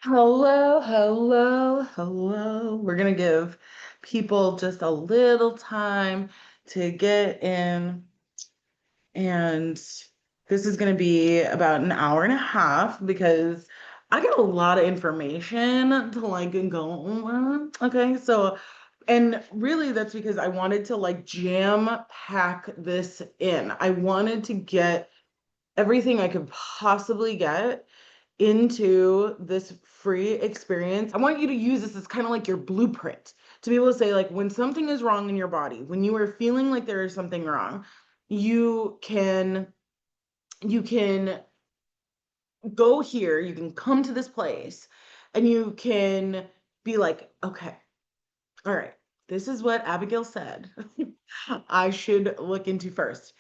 Hello, hello, hello. We're gonna give people just a little time to get in, and this is gonna be about an hour and a half because I got a lot of information to like go over. Okay, so and really that's because I wanted to like jam pack this in. I wanted to get everything I could possibly get into this free experience. I want you to use this as kind of like your blueprint to be able to say, like, when something is wrong in your body, when you are feeling like there is something wrong, you can you can go here, you can come to this place, and you can be like, okay, all right, this is what Abigail said I should look into first.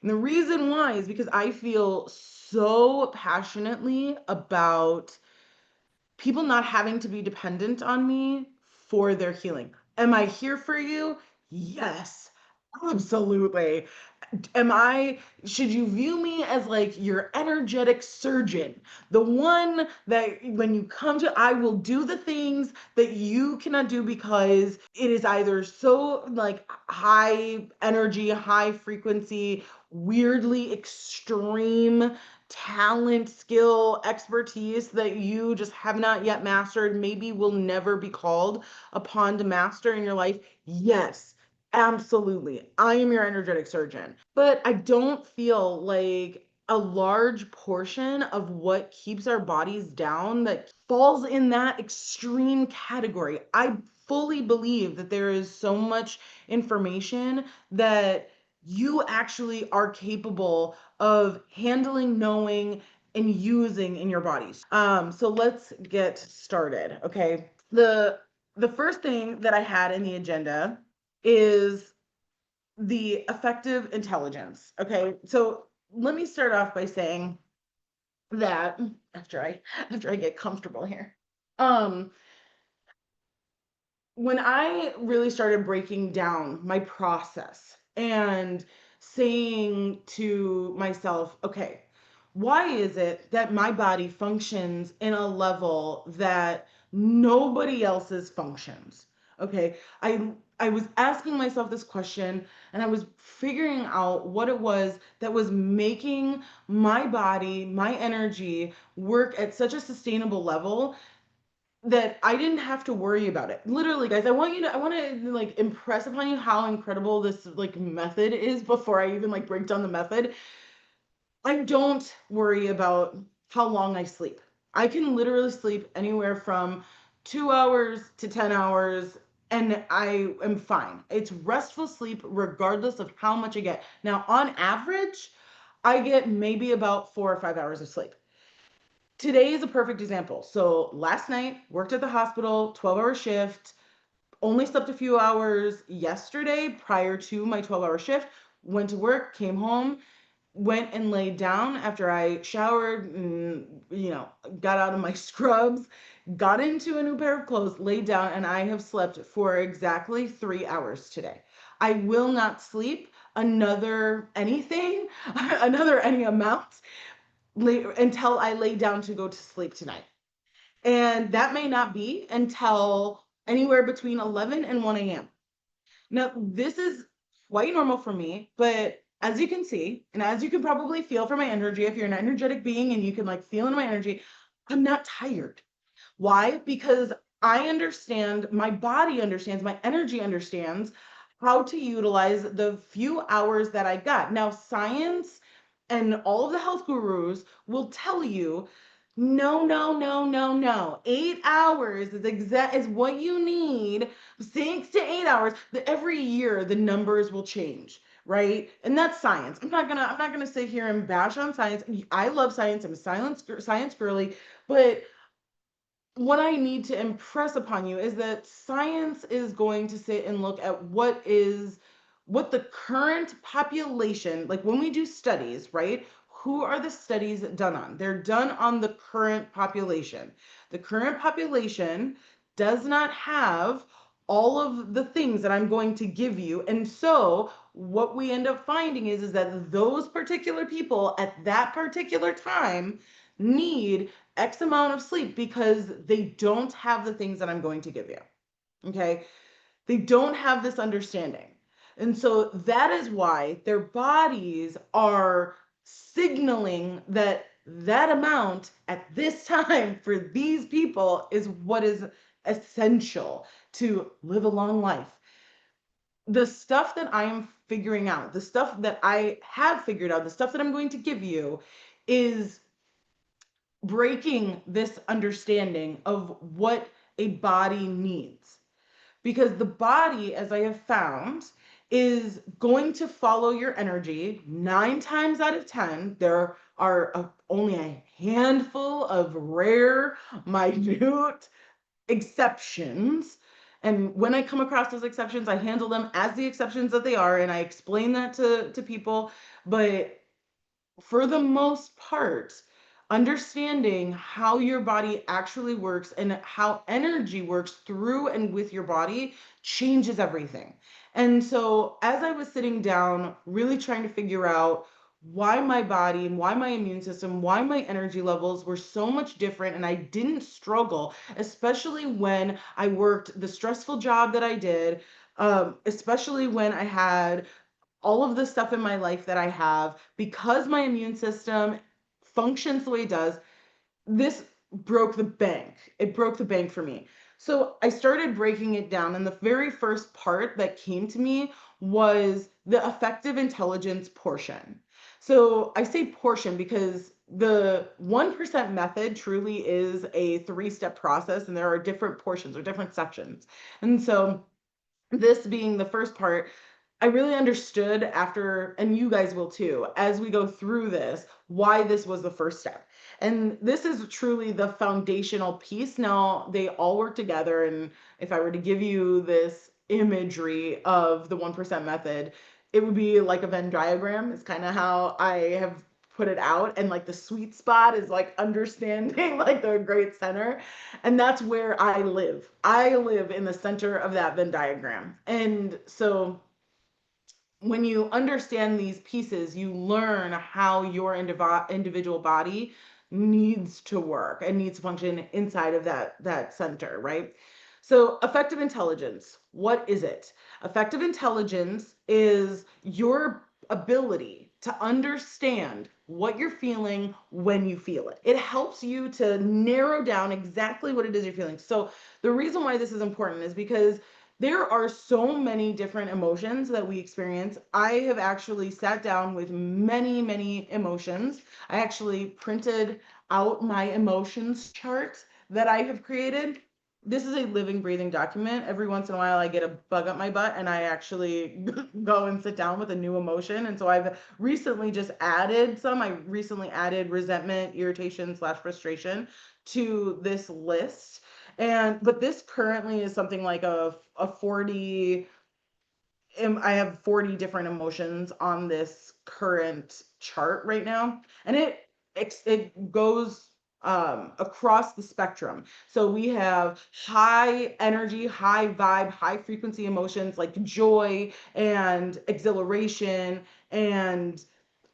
And the reason why is because I feel so passionately about people not having to be dependent on me for their healing. Am I here for you? Yes, absolutely. Should you view me as like your energetic surgeon? The one that when you come to, I will do the things that you cannot do because it is either so like high energy, high frequency, weirdly extreme talent, skill, expertise that you just have not yet mastered, maybe will never be called upon to master in your life. Yes, absolutely. I am your energetic surgeon. But I don't feel like a large portion of what keeps our bodies down that falls in that extreme category. I fully believe that there is so much information that you actually are capable of handling, knowing, and using in your bodies. So let's get started. Okay. The first thing that I had in the agenda is the effective intelligence. Okay. So let me start off by saying that after I get comfortable here. Um when I really started breaking down my process and saying to myself, okay, why is it that my body functions in a level that nobody else's functions? Okay, I was asking myself this question and I was figuring out what it was that was making my body, my energy work at such a sustainable level that I didn't have to worry about it. Literally, guys, I want to like impress upon you how incredible this like method is before I even like break down the method. I don't worry about how long I sleep. I can literally sleep anywhere from 2 hours to 10 hours and I am fine. It's restful sleep regardless of how much I get. Now, on average, I get maybe about 4 or 5 hours of sleep. Today is a perfect example. So last night, worked at the hospital, 12-hour shift, only slept a few hours yesterday prior to my 12-hour shift, went to work, came home, went and laid down after I showered and, got out of my scrubs, got into a new pair of clothes, laid down, and I have slept for exactly 3 hours today. I will not sleep another anything, another any amount until I lay down to go to sleep tonight. And that may not be until anywhere between 11 and 1 a.m. Now, this is quite normal for me, but as you can see, and as you can probably feel from my energy, if you're an energetic being and you can like feel in my energy, I'm not tired. Why? Because I understand, my body understands, my energy understands how to utilize the few hours that I got. Now, science and all of the health gurus will tell you, no, no, no, no, no. 8 hours is what you need. 6 to 8 hours. Every year the numbers will change, right? And that's science. I'm not gonna sit here and bash on science. I love science. I'm a science girly, but what I need to impress upon you is that science is going to sit and look at what the current population, like when we do studies, right? Who are the studies done on? They're done on the current population. The current population does not have all of the things that I'm going to give you. And so what we end up finding is that those particular people at that particular time, need X amount of sleep because they don't have the things that I'm going to give you. Okay. They don't have this understanding. And so that is why their bodies are signaling that that amount at this time for these people is what is essential to live a long life. The stuff that I am figuring out, the stuff that I have figured out, the stuff that I'm going to give you is breaking this understanding of what a body needs. Because the body, as I have found, is going to follow your energy 9 times out of 10. There are only a handful of rare, minute exceptions. And when I come across those exceptions, I handle them as the exceptions that they are, and I explain that to people. But for the most part, understanding how your body actually works and how energy works through and with your body changes everything. And so, as I was sitting down, really trying to figure out why my body and why my immune system, why my energy levels were so much different, and I didn't struggle, especially when I worked the stressful job that I did, especially when I had all of the stuff in my life that I have, because my immune system functions the way it does, this broke the bank. It broke the bank for me. So I started breaking it down, and the very first part that came to me was the effective intelligence portion. So I say portion because the 1% method truly is a 3-step process, and there are different portions or different sections. And so, this being the first part, I really understood after, and you guys will too, as we go through this, why this was the first step. And this is truly the foundational piece. Now, they all work together. And if I were to give you this imagery of the 1% method, it would be like a Venn diagram. It's kind of how I have put it out. And like the sweet spot is like understanding like the great center. And that's where I live. I live in the center of that Venn diagram. And so, when you understand these pieces, you learn how your individual body needs to work and needs to function inside of that center, right? So, effective intelligence, what is it? Effective intelligence is your ability to understand what you're feeling when you feel it. It helps you to narrow down exactly what it is you're feeling. So, the reason why this is important is because there are so many different emotions that we experience. I have actually sat down with many, many emotions. I actually printed out my emotions chart that I have created. This is a living, breathing document. Every once in a while, I get a bug up my butt and I actually go and sit down with a new emotion. And so I've recently just added some. I recently added resentment, irritation slash frustration to this list. And but this currently is something like a 40, I have 40 different emotions on this current chart right now. And it goes across the spectrum. So we have high energy, high vibe, high frequency emotions like joy and exhilaration and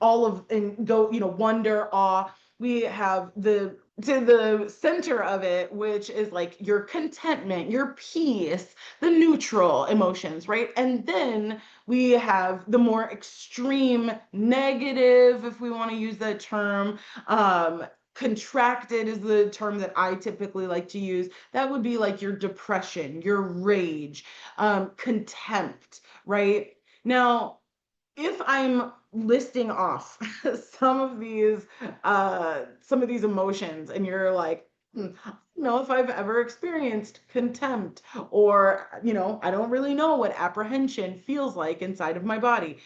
all of, and go, wonder, awe. We have the to the center of it, which is like your contentment, your peace, the neutral emotions, right? And then we have the more extreme negative, if we want to use that term. Contracted is the term that I typically like to use. That would be like your depression, your rage, contempt, right? Now, if I'm listing off some of these emotions, and you're like, I don't know if I've ever experienced contempt, or I don't really know what apprehension feels like inside of my body.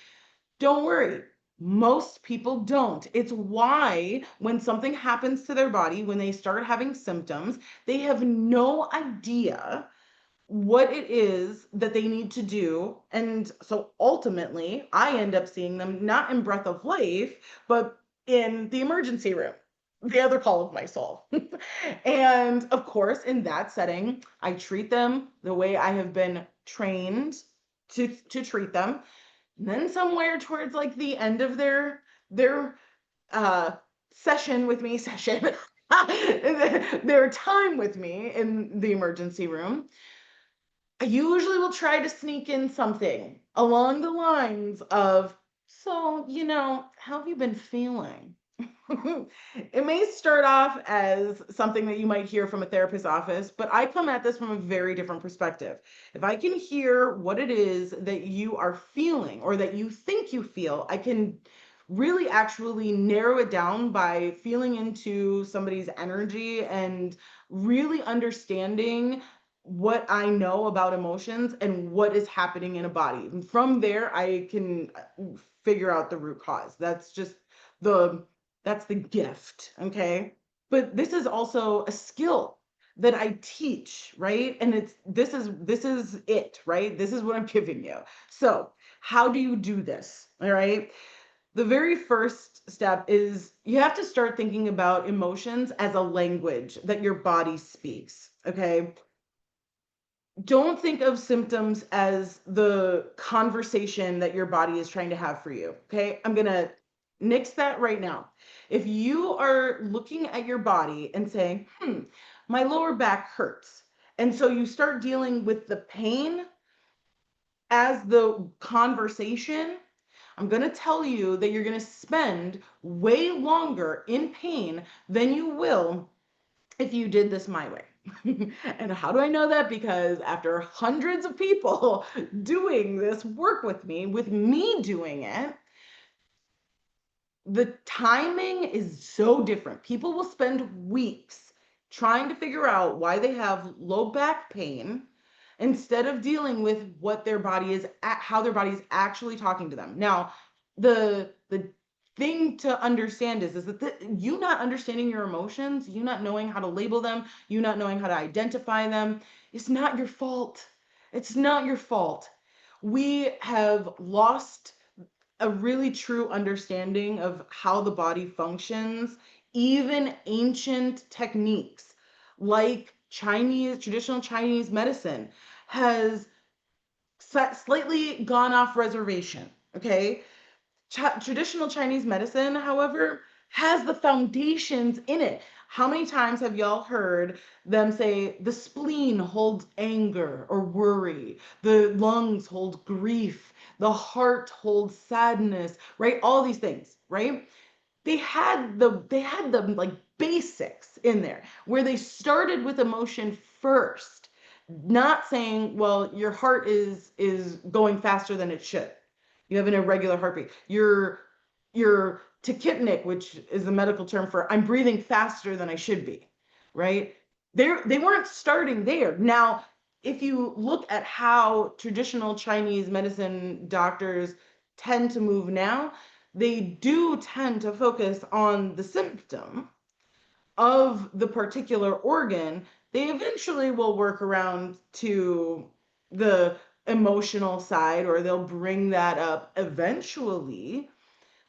Don't worry. Most people don't. It's why when something happens to their body, when they start having symptoms, they have no idea what it is that they need to do. And so ultimately, I end up seeing them not in Breath of Life, but in the emergency room, the other call of my soul. And of course, in that setting, I treat them the way I have been trained to treat them. And then somewhere towards like the end of their uh session with me, their time with me in the emergency room, I usually will try to sneak in something along the lines of, so, how have you been feeling? It may start off as something that you might hear from a therapist's office, but I come at this from a very different perspective. If I can hear what it is that you are feeling or that you think you feel, I can really actually narrow it down by feeling into somebody's energy and really understanding what I know about emotions and what is happening in a body. And from there, I can figure out the root cause. The that's the gift, okay? But this is also a skill that I teach, right? And this is it, right? This is what I'm giving you. So, how do you do this? All right? The very first step is you have to start thinking about emotions as a language that your body speaks, okay? Don't think of symptoms as the conversation that your body is trying to have for you. Okay. I'm going to nix that right now. If you are looking at your body and saying, my lower back hurts. And so you start dealing with the pain as the conversation, I'm going to tell you that you're going to spend way longer in pain than you will if you did this my way. And how do I know that? Because after hundreds of people doing this work with me doing it, the timing is so different. People will spend weeks trying to figure out why they have low back pain instead of dealing with what their body is how their body is actually talking to them. Now, the thing to understand is that you not understanding your emotions, you not knowing how to label them, you not knowing how to identify them, is not your fault. It's not your fault. We have lost a really true understanding of how the body functions. Even ancient techniques like traditional Chinese medicine has slightly gone off reservation. Okay. Traditional Chinese medicine, however, has the foundations in it. How many times have y'all heard them say the spleen holds anger or worry, the lungs hold grief, the heart holds sadness, right? All these things, right? They had the like basics in there where they started with emotion first, not saying, well, your heart is going faster than it should. You have an irregular heartbeat. Your tachypnic, which is the medical term for I'm breathing faster than I should be, right? They weren't starting there. Now, if you look at how traditional Chinese medicine doctors tend to move now, they do tend to focus on the symptom of the particular organ. They eventually will work around to the emotional side, or they'll bring that up eventually.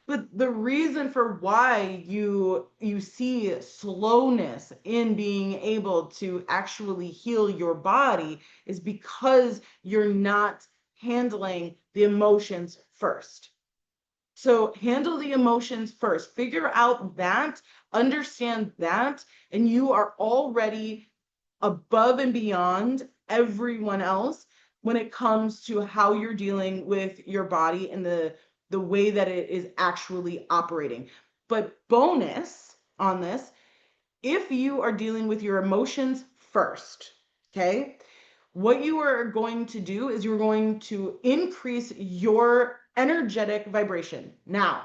But the reason for why you see slowness in being able to actually heal your body is because you're not handling the emotions first. So handle the emotions first. Figure out that, understand that, and you are already above and beyond everyone else when it comes to how you're dealing with your body and the way that it is actually operating. But bonus on this, if you are dealing with your emotions first, okay? What you are going to do is you're going to increase your energetic vibration. Now,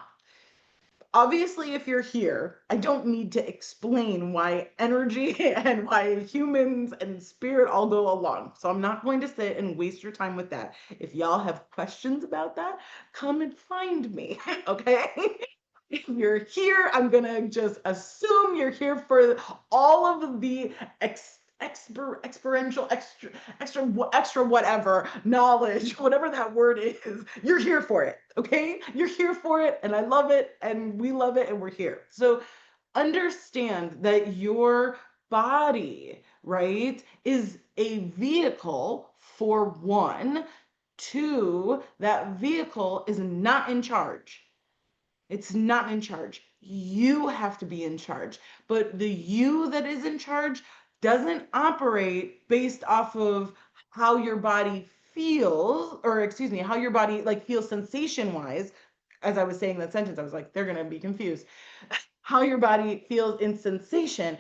obviously, if you're here, I don't need to explain why energy and why humans and spirit all go along. So I'm not going to sit and waste your time with that. If y'all have questions about that, come and find me, okay? If you're here, I'm gonna just assume you're here for all of the experiential, extra whatever knowledge, whatever that word is. You're here for it, okay? You're here for it, and I love it, and we love it, and we're here. So understand that your body, right, is a vehicle for one. Two, that vehicle is not in charge. It's not in charge. You have to be in charge. But the you that is in charge doesn't operate based off of how your body feels, or excuse me, how your body like feels sensation wise. As I was saying that sentence, I was like, they're going to be confused. How your body feels in sensation,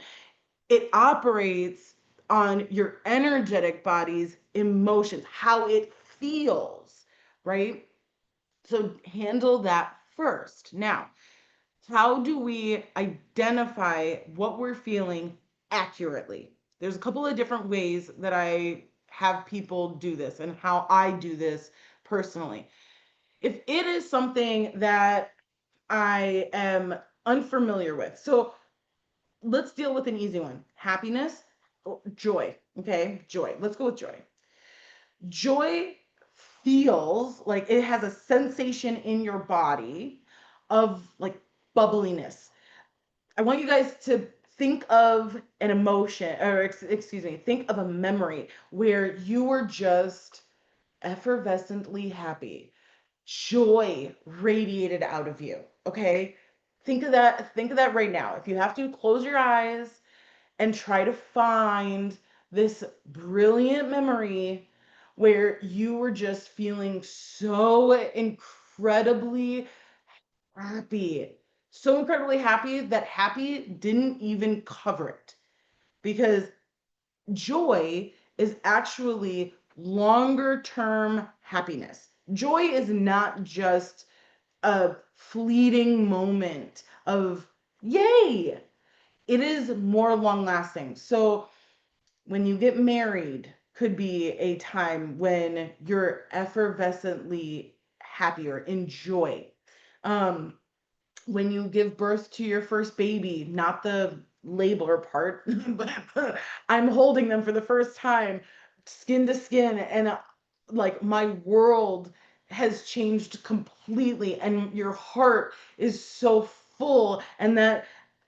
it operates on your energetic body's emotions, how it feels, right? So handle that first. Now, how do we identify what we're feeling accurately? There's a couple of different ways that I have people do this and how I do this personally. If it is something that I am unfamiliar with, so let's deal with an easy one. Happiness, joy. Okay, joy. Let's go with joy. Joy feels like it has a sensation in your body of like bubbliness. I want you guys to think of an emotion, or excuse me, think of a memory where you were just effervescently happy. Joy radiated out of you. Okay? Think of that right now. If you have to, close your eyes and try to find this brilliant memory where you were just feeling so incredibly happy. So incredibly happy that happy didn't even cover it. Because joy is actually longer term happiness. Joy is not just a fleeting moment of yay. It is more long lasting. So when you get married, could be a time when you're effervescently happy or in joy. Um, when you give birth to your first baby, not the labor part, but I'm holding them for the first time, skin to skin, and like my world has changed completely, and your heart is so full, and that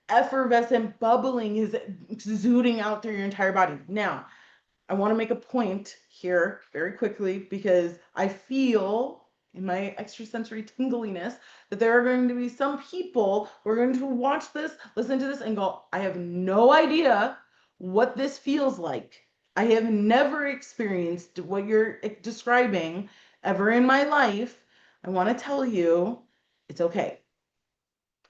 effervescent bubbling is exuding out through your entire body. Now, I want to make a point here very quickly because I feel in my extrasensory tingliness that there are going to be some people who are going to watch this, listen to this, and go, I have no idea what this feels like. I have never experienced what you're describing ever in my life. I want to tell you it's okay.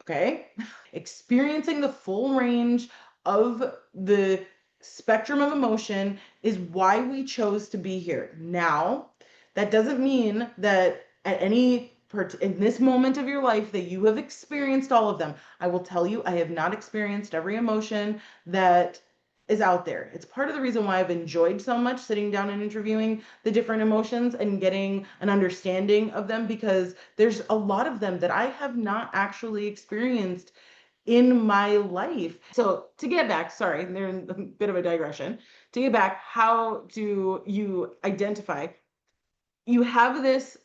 Okay? Experiencing the full range of the spectrum of emotion is why we chose to be here. Now, that doesn't mean that at any in this moment of your life that you have experienced all of them. I will tell you, I have not experienced every emotion that is out there. It's part of the reason why I've enjoyed so much sitting down and interviewing the different emotions and getting an understanding of them, because there's a lot of them that I have not actually experienced in my life. So to get back, sorry, there's a bit of a digression. To get back, how do you identify? You have this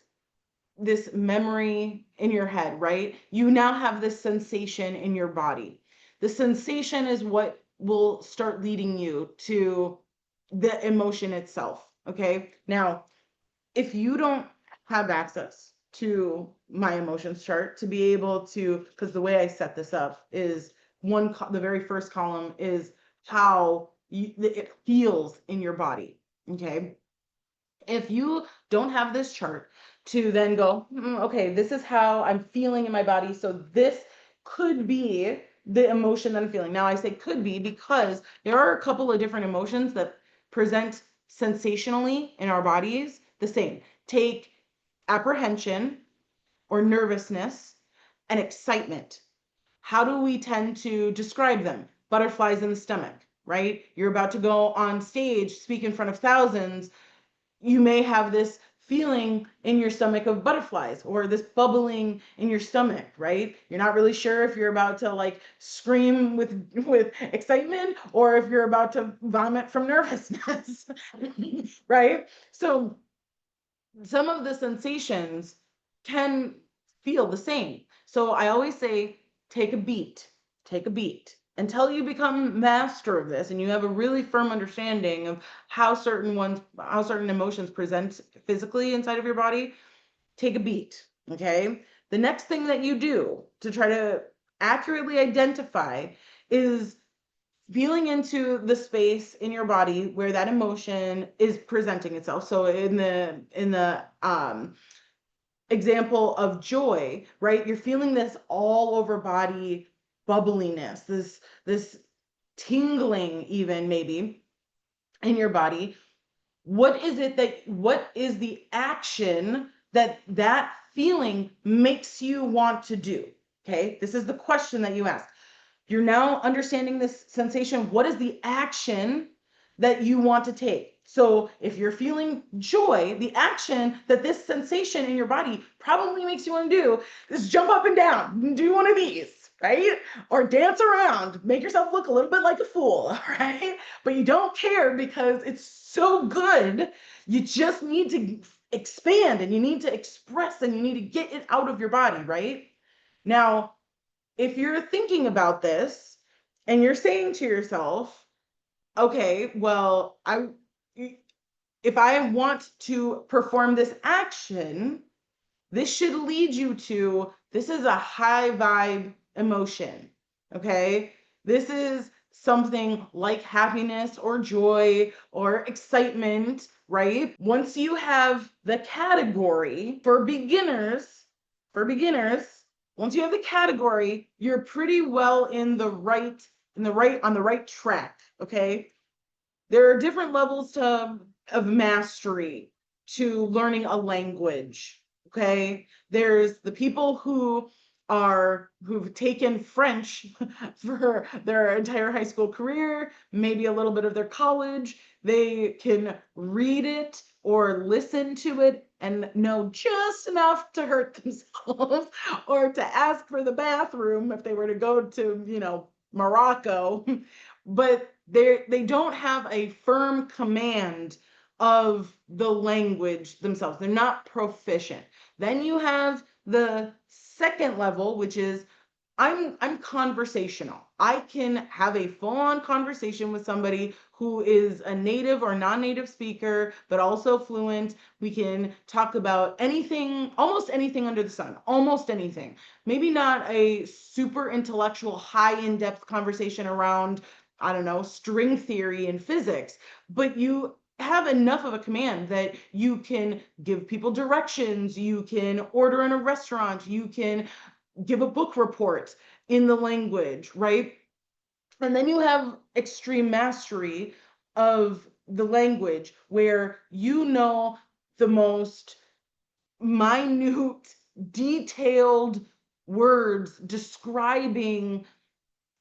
memory in your head, right? You now have this sensation in your body. The sensation is what will start leading you to the emotion itself. Okay. Now, if you don't have access to my emotions chart to be able to, because the way I set this up is the very first column is how it feels in your body. Okay. If you don't have this chart to then go, okay, this is how I'm feeling in my body. So this could be the emotion that I'm feeling. Now I say could be because there are a couple of different emotions that present sensationally in our bodies the same. Take apprehension or nervousness and excitement. How do we tend to describe them? Butterflies in the stomach, right? You're about to go on stage, speak in front of thousands. You may have this feeling in your stomach of butterflies or this bubbling in your stomach, right? You're not really sure if you're about to like scream with excitement or if you're about to vomit from nervousness, right? So some of the sensations can feel the same. So I always say, take a beat until you become master of this and you have a really firm understanding of how certain emotions present physically inside of your body. Take a beat. Okay. the next thing that you do to try to accurately identify is feeling into the space in your body where that emotion is presenting itself. So in the example of joy, right? You're feeling this all over body bubbliness, this tingling even maybe in your body. What is the action that feeling makes you want to do? Okay? This is the question that you ask. You're now understanding this sensation. What is the action that you want to take? So if you're feeling joy, the action that this sensation in your body probably makes you want to do is jump up and down, do one of these, right? Or dance around, make yourself look a little bit like a fool, right? But you don't care because it's so good. You just need to expand and you need to express and you need to get it out of your body, right? Now, if you're thinking about this and you're saying to yourself, okay, well, if I want to perform this action, this should lead you to, this is a high vibe emotion, okay? This is something like happiness or joy or excitement, right? Once you have the category for beginners, once you have the category, you're pretty well on the right track, okay? There are different levels of mastery to learning a language. Okay. There's the people who've taken French for their entire high school career, maybe a little bit of their college. They can read it or listen to it and know just enough to hurt themselves or to ask for the bathroom if they were to go to, Morocco. But they don't have a firm command of the language themselves. They're not proficient. Then you have the second level, which is I'm conversational. I can have a full-on conversation with somebody who is a native or non-native speaker, but also fluent. We can talk about anything, almost anything under the sun, almost anything. Maybe not a super intellectual, high in-depth conversation around, I don't know, string theory and physics, but you have enough of a command that you can give people directions, you can order in a restaurant, you can give a book report in the language, right? And then you have extreme mastery of the language where you know the most minute, detailed words describing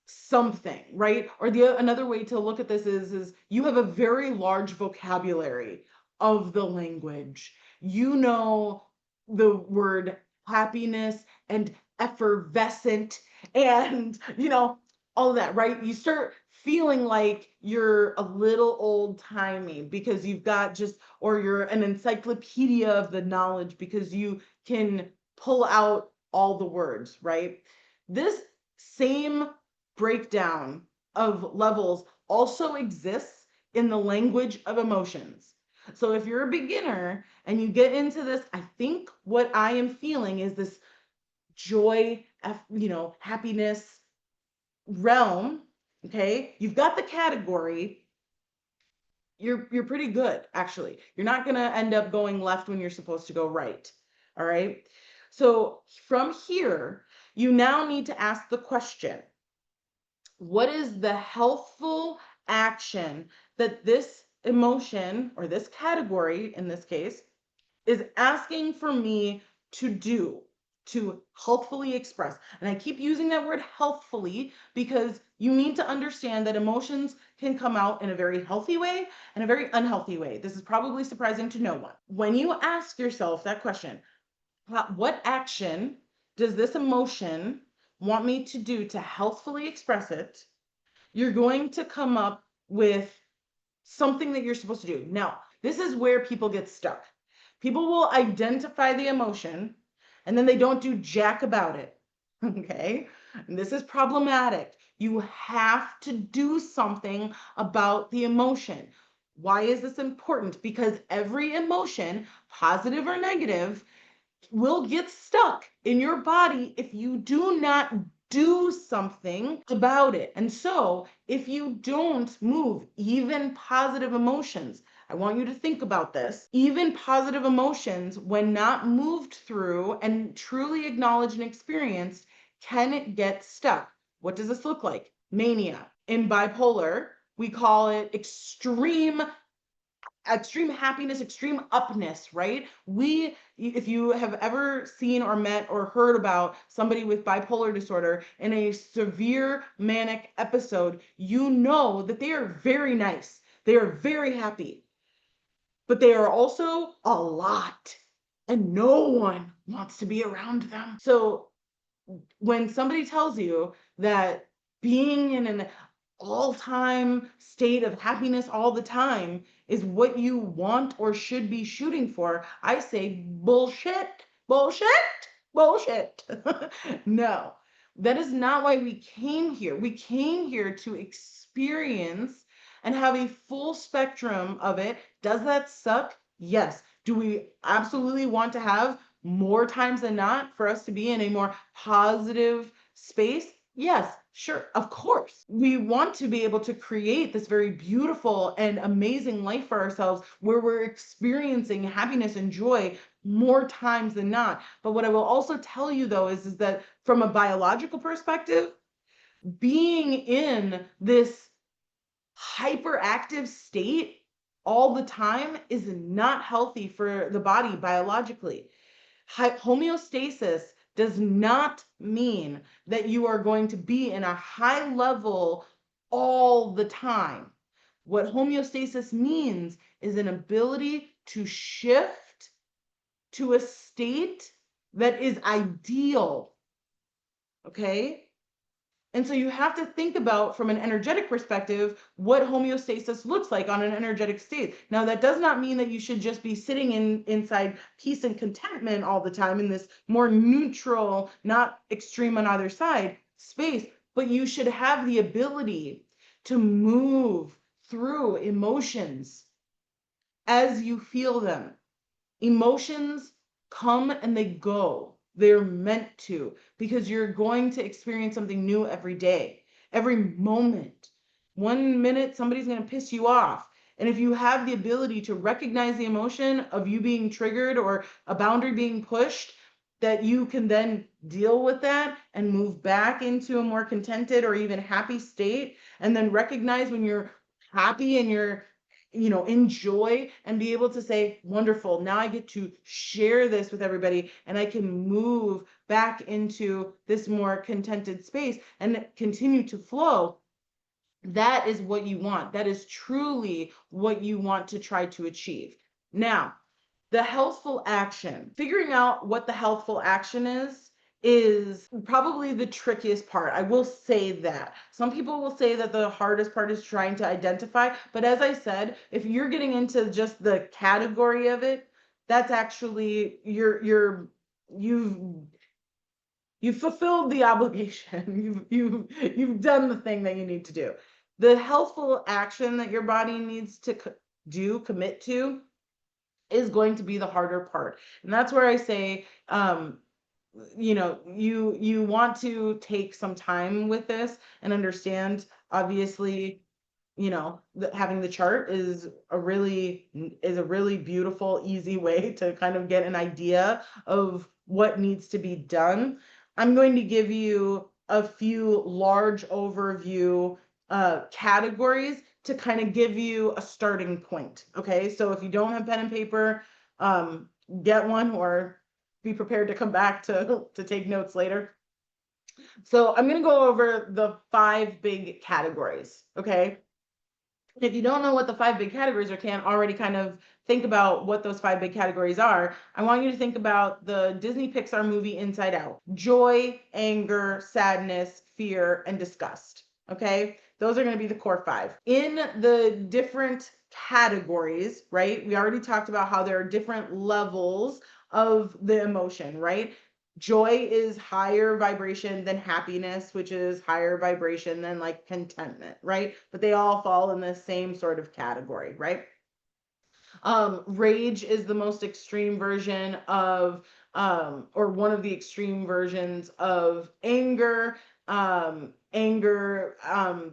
something, right? Or another way to look at this is you have a very large vocabulary of the language. You know the word happiness and effervescent and all of that, right? You start feeling like you're a little old-timey because you've got or you're an encyclopedia of the knowledge because you can pull out all the words, right? This same breakdown of levels also exists in the language of emotions. So if you're a beginner and you get into this, I think what I am feeling is this joy, happiness realm. Okay, you've got the category. You're pretty good, actually. You're not gonna end up going left when you're supposed to go right. All right. So from here, you now need to ask the question, what is the healthful action that this emotion or this category in this case is asking for me to do to healthfully express? And I keep using that word healthfully because you need to understand that emotions can come out in a very healthy way and a very unhealthy way. This is probably surprising to no one. When you ask yourself that question, what action does this emotion want me to do to healthfully express it? You're going to come up with something that you're supposed to do. Now, this is where people get stuck. People will identify the emotion and then they don't do jack about it. Okay? And this is problematic. You have to do something about the emotion. Why is this important? Because every emotion, positive or negative, will get stuck in your body if you do not do something about it. And so, if you don't move, even positive emotions, I want you to think about this. Even positive emotions, when not moved through and truly acknowledged and experienced, can get stuck. What does this look like? Mania. In bipolar, we call it extreme happiness, extreme upness, right? If you have ever seen or met or heard about somebody with bipolar disorder in a severe manic episode, you know that they are very nice. They are very happy, but they are also a lot, and no one wants to be around them. So when somebody tells you that being in an all-time state of happiness all the time is what you want or should be shooting for, I say bullshit, bullshit, bullshit. No, that is not why we came here. We came here to experience and have a full spectrum of it. Does that suck? Yes. Do we absolutely want to have more times than not for us to be in a more positive space? Yes, sure, of course. We want to be able to create this very beautiful and amazing life for ourselves where we're experiencing happiness and joy more times than not. But what I will also tell you though is that from a biological perspective, being in this hyperactive state all the time is not healthy for the body biologically. Homeostasis does not mean that you are going to be in a high level all the time. What homeostasis means is an ability to shift to a state that is ideal. Okay? And so you have to think about, from an energetic perspective, what homeostasis looks like on an energetic state. Now, that does not mean that you should just be sitting inside peace and contentment all the time in this more neutral, not extreme on either side space, but you should have the ability to move through emotions as you feel them. Emotions come and they go. They're meant to, because you're going to experience something new every day, every moment. 1 minute, somebody's going to piss you off. And if you have the ability to recognize the emotion of you being triggered or a boundary being pushed, that you can then deal with that and move back into a more contented or even happy state, and then recognize when you're happy and you're enjoy, and be able to say, wonderful, now I get to share this with everybody and I can move back into this more contented space and continue to flow. That is what you want. That is truly what you want to try to achieve. Now, the healthful action, figuring out what the healthful action is probably the trickiest part. I will say that. Some people will say that the hardest part is trying to identify, but as I said, if you're getting into just the category of it, that's actually you've fulfilled the obligation. You've done the thing that you need to do. The healthful action that your body needs to commit to, is going to be the harder part. And that's where I say, you want to take some time with this and understand, obviously, having the chart is a really beautiful, easy way to kind of get an idea of what needs to be done. I'm going to give you a few large overview categories to kind of give you a starting point. Okay, so if you don't have pen and paper, get one, or be prepared to come back to take notes later. So I'm going to go over the 5 big categories. Okay, if you don't know what the 5 big categories are, can't already kind of think about what those 5 big categories are, I want you to think about the Disney Pixar movie Inside Out. Joy, anger, sadness, fear, and disgust. Okay, those are going to be the core 5. In the different categories, right, we already talked about how there are different levels of the emotion, right? Joy is higher vibration than happiness, which is higher vibration than like contentment, right? But they all fall in the same sort of category, right? Rage is the most extreme version of or one of the extreme versions of anger. Anger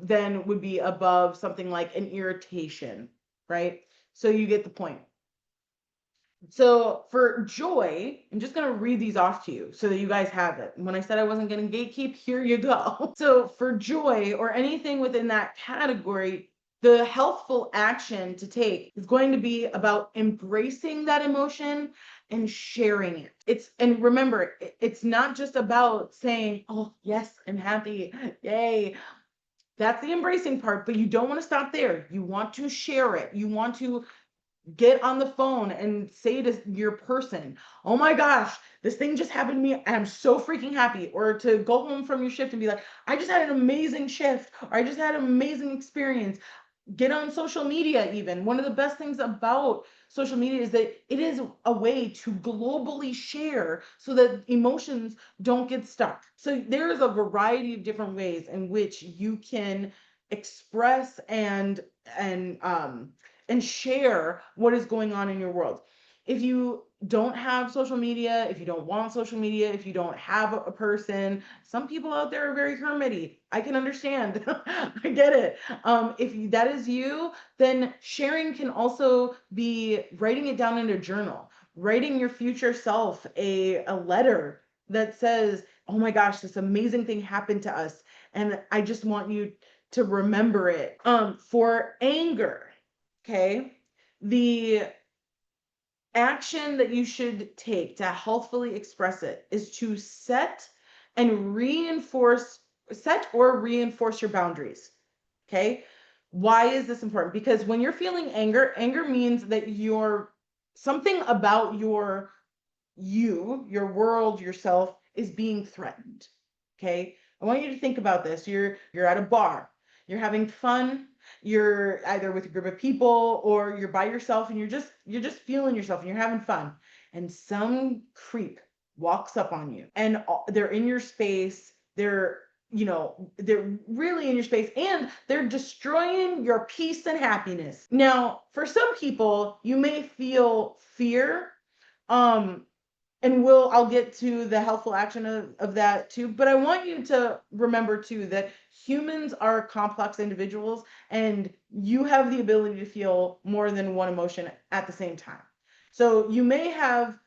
then would be above something like an irritation, right? So you get the point. So for joy, I'm just going to read these off to you so that you guys have it. And when I said I wasn't going to gatekeep, here you go. So for joy or anything within that category, the healthful action to take is going to be about embracing that emotion and sharing it. And remember, it's not just about saying, oh, yes, I'm happy. Yay. That's the embracing part, but you don't want to stop there. You want to share it. You want to get on the phone and say to your person, oh my gosh, this thing just happened to me and I'm so freaking happy. Or to go home from your shift and be like, I just had an amazing shift, or I just had an amazing experience. Get on social media. Even one of the best things about social media is that it is a way to globally share so that emotions don't get stuck. So there's a variety of different ways in which you can express and share what is going on in your world. If you don't have social media, if you don't want social media, if you don't have a person, some people out there are very hermity. I can understand. I get it. If that is you, then sharing can also be writing it down in a journal, writing your future self a letter that says, oh my gosh, this amazing thing happened to us, and I just want you to remember it. For anger, okay, the action that you should take to healthfully express it is to set or reinforce your boundaries. Okay. Why is this important? Because when you're feeling anger means that something about your world, yourself is being threatened. Okay. I want you to think about this. You're at a bar, you're having fun, you're either with a group of people or you're by yourself, and you're just feeling yourself and you're having fun, and some creep walks up on you and they're in your space. They're really in your space and they're destroying your peace and happiness. Now, for some people, you may feel fear. And I'll get to the helpful action of that too. But I want you to remember too that humans are complex individuals, and you have the ability to feel more than one emotion at the same time. So you may have,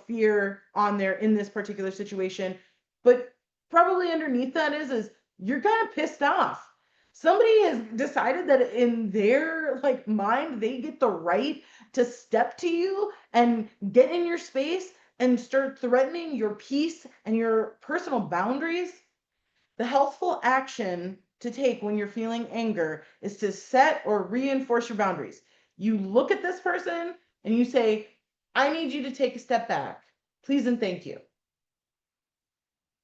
fear on there in this particular situation, but probably underneath that is you're kind of pissed off. Somebody has decided that in their mind, they get the right to step to you and get in your space and start threatening your peace and your personal boundaries. The healthful action to take when you're feeling anger is to set or reinforce your boundaries. You look at this person and you say, I need you to take a step back. Please and thank you.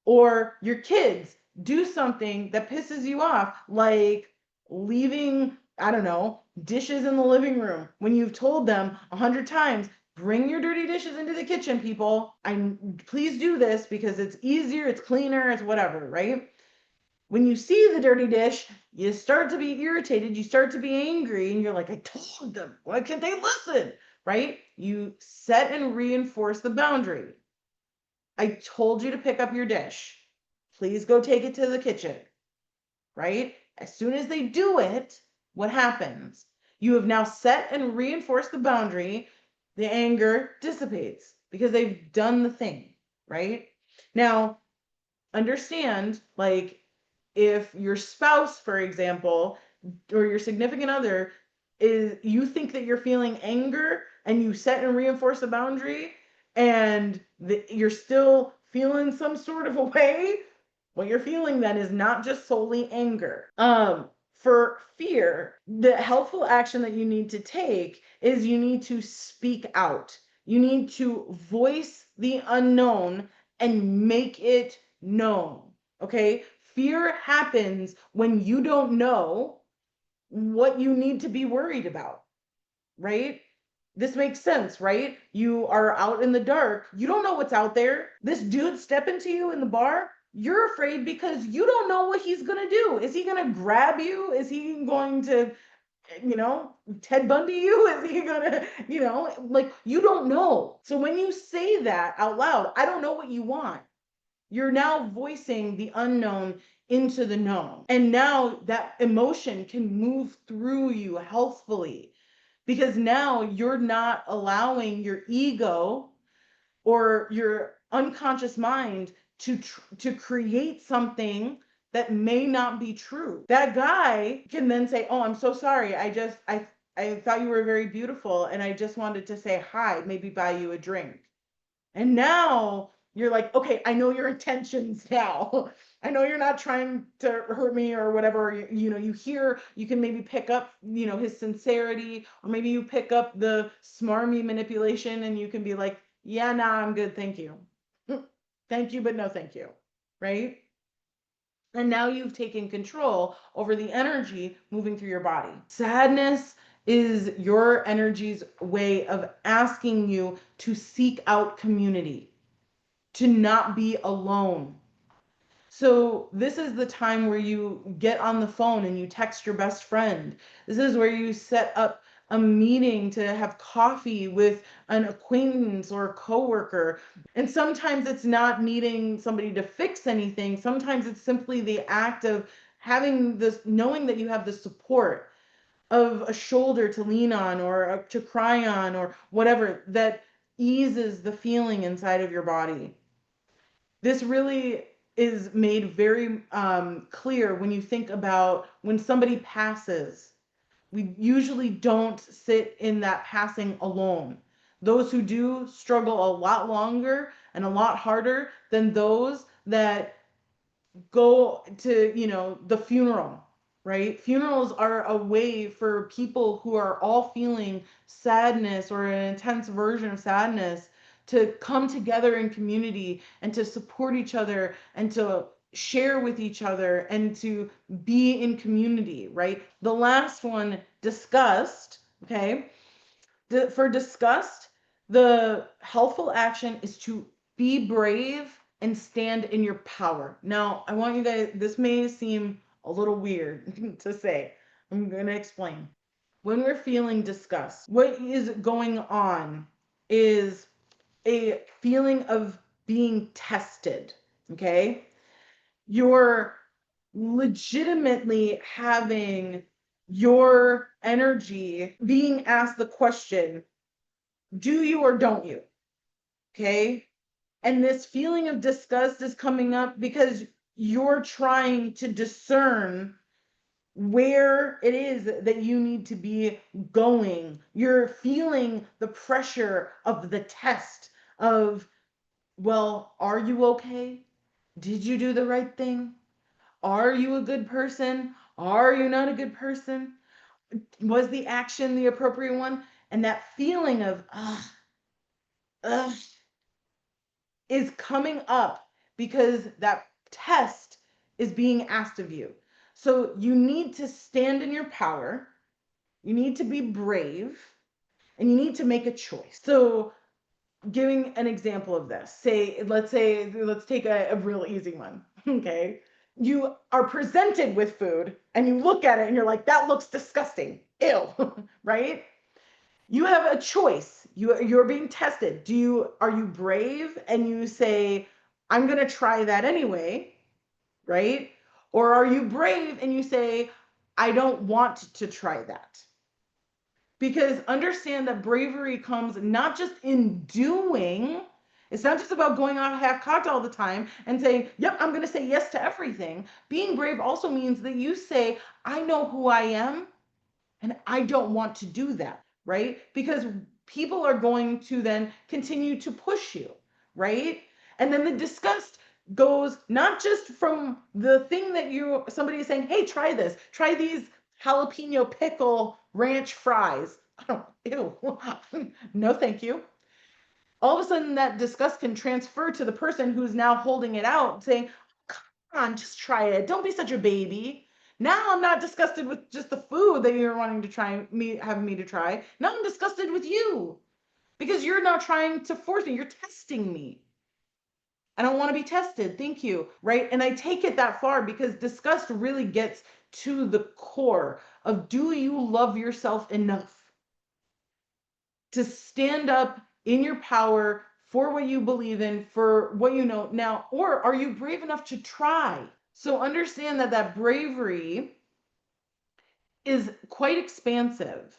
Or your kids do something that pisses you off, like leaving, I don't know, dishes in the living room when you've told them 100 times, bring your dirty dishes into the kitchen, people. Please do this because it's easier, it's cleaner, it's whatever, right? When you see the dirty dish, you start to be irritated, you start to be angry, and you're like, I told them, why can't they listen? Right? You set and reinforce the boundary. I told you to pick up your dish. Please go take it to the kitchen. Right? As soon as they do it, what happens? You have now set and reinforced the boundary. The anger dissipates because they've done the thing, right? Now, understand, if your spouse, for example, or your significant other, you think that you're feeling anger and you set and reinforce the boundary, and you're still feeling some sort of a way, what you're feeling then is not just solely anger. For fear, the helpful action that you need to take is you need to speak out. You need to voice the unknown and make it known. Okay? Fear happens when you don't know what you need to be worried about, right? This makes sense, right? You are out in the dark. You don't know what's out there. This dude stepping to you in the bar, you're afraid because you don't know what he's going to do. Is he going to grab you? Is he going to Ted Bundy you? Is he gonna, like, you don't know. So when you say that out loud, I don't know what you want. You're now voicing the unknown into the known. And now that emotion can move through you healthfully because now you're not allowing your ego or your unconscious mind to create something that may not be true. That guy can then say, "Oh, I'm so sorry. I thought you were very beautiful and I just wanted to say hi, maybe buy you a drink." And now you're like, okay, I know your intentions now. I know you're not trying to hurt me or whatever. You can maybe pick up, his sincerity, or maybe you pick up the smarmy manipulation and you can be like, yeah, nah, I'm good. Thank you. Thank you, but no thank you. Right? And now you've taken control over the energy moving through your body. Sadness is your energy's way of asking you to seek out community, to not be alone. So, this is the time where you get on the phone and you text your best friend. This is where you set up a meeting to have coffee with an acquaintance or a coworker. And sometimes it's not needing somebody to fix anything. Sometimes it's simply the act of having this, knowing that you have the support of a shoulder to lean on or to cry on or whatever that eases the feeling inside of your body. This really is made very clear when you think about when somebody passes. We usually don't sit in that passing alone. Those who do struggle a lot longer and a lot harder than those that go to, the funeral, right? Funerals are a way for people who are all feeling sadness or an intense version of sadness to come together in community and to support each other and to share with each other and to be in community, right? The last one, disgust, okay? For disgust, the helpful action is to be brave and stand in your power. Now, I want you guys, this may seem a little weird to say. I'm going to explain. When we're feeling disgust, what is going on is a feeling of being tested, okay? You're legitimately having your energy being asked the question, do you or don't you? Okay. And this feeling of disgust is coming up because you're trying to discern where it is that you need to be going. You're feeling the pressure of the test of, well, are you okay? Did you do the right thing? Are you a good person? Are you not a good person? Was the action the appropriate one? And that feeling of, ugh, is coming up because that test is being asked of you. So you need to stand in your power, you need to be brave, and you need to make a choice. So, giving an example of this, let's take a real easy one, okay? You are presented with food and you look at it and you're like, that looks disgusting. Ew, right? You have a choice. You're being tested. Are you brave and you say, I'm going to try that anyway, right? Or are you brave and you say, I don't want to try that? Because understand that bravery comes not just in doing, it's not just about going off half cocked all the time and saying, yep, I'm going to say yes to everything. Being brave also means that you say, I know who I am and I don't want to do that, right? Because people are going to then continue to push you, right? And then the disgust goes not just from the thing that somebody is saying, hey, try this, try these jalapeno pickle ranch fries. Oh, ew. No, thank you. All of a sudden, that disgust can transfer to the person who's now holding it out, saying, come on, just try it. Don't be such a baby. Now I'm not disgusted with just the food that you're wanting to have me to try. Now I'm disgusted with you because you're now trying to force me. You're testing me. I don't want to be tested. Thank you. Right. And I take it that far because disgust really gets to the core of, do you love yourself enough to stand up in your power for what you believe in, for what you know now, or are you brave enough to try? So understand that that bravery is quite expansive,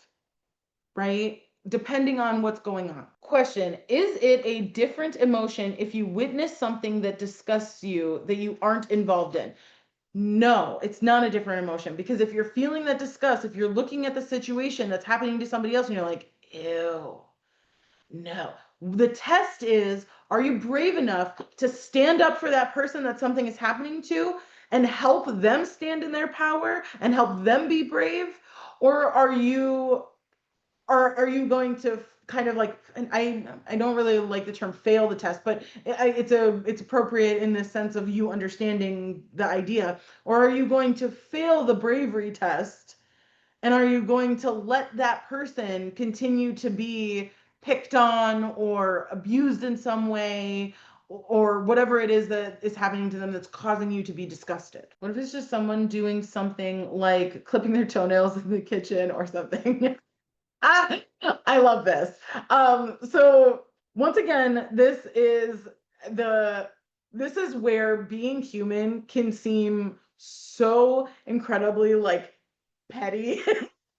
right? Depending on what's going on. Question: is it a different emotion if you witness something that disgusts you that you aren't involved in? No, it's not a different emotion, because if you're feeling that disgust, if you're looking at the situation that's happening to somebody else and you're like, ew, no. The test is, are you brave enough to stand up for that person that something is happening to and help them stand in their power and help them be brave? Or are you going to kind of like, and I don't really like the term fail the test, but it's appropriate in the sense of you understanding the idea, or are you going to fail the bravery test, and are you going to let that person continue to be picked on or abused in some way, or whatever it is that is happening to them that's causing you to be disgusted? What if it's just someone doing something like clipping their toenails in the kitchen or something? Ah, I love this. So once again, the this is where being human can seem so incredibly like petty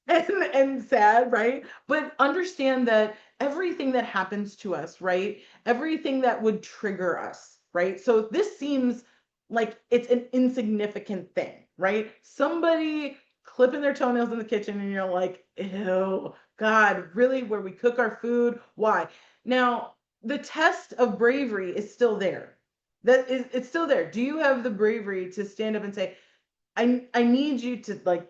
and sad, right? But understand that everything that happens to us, right? Everything that would trigger us, right? So this seems like it's an insignificant thing, right? Somebody clipping their toenails in the kitchen and you're like, ew, God, really? Where we cook our food? Why? Now, the test of bravery is still there. It's still there. Do you have the bravery to stand up and say, I need you to like,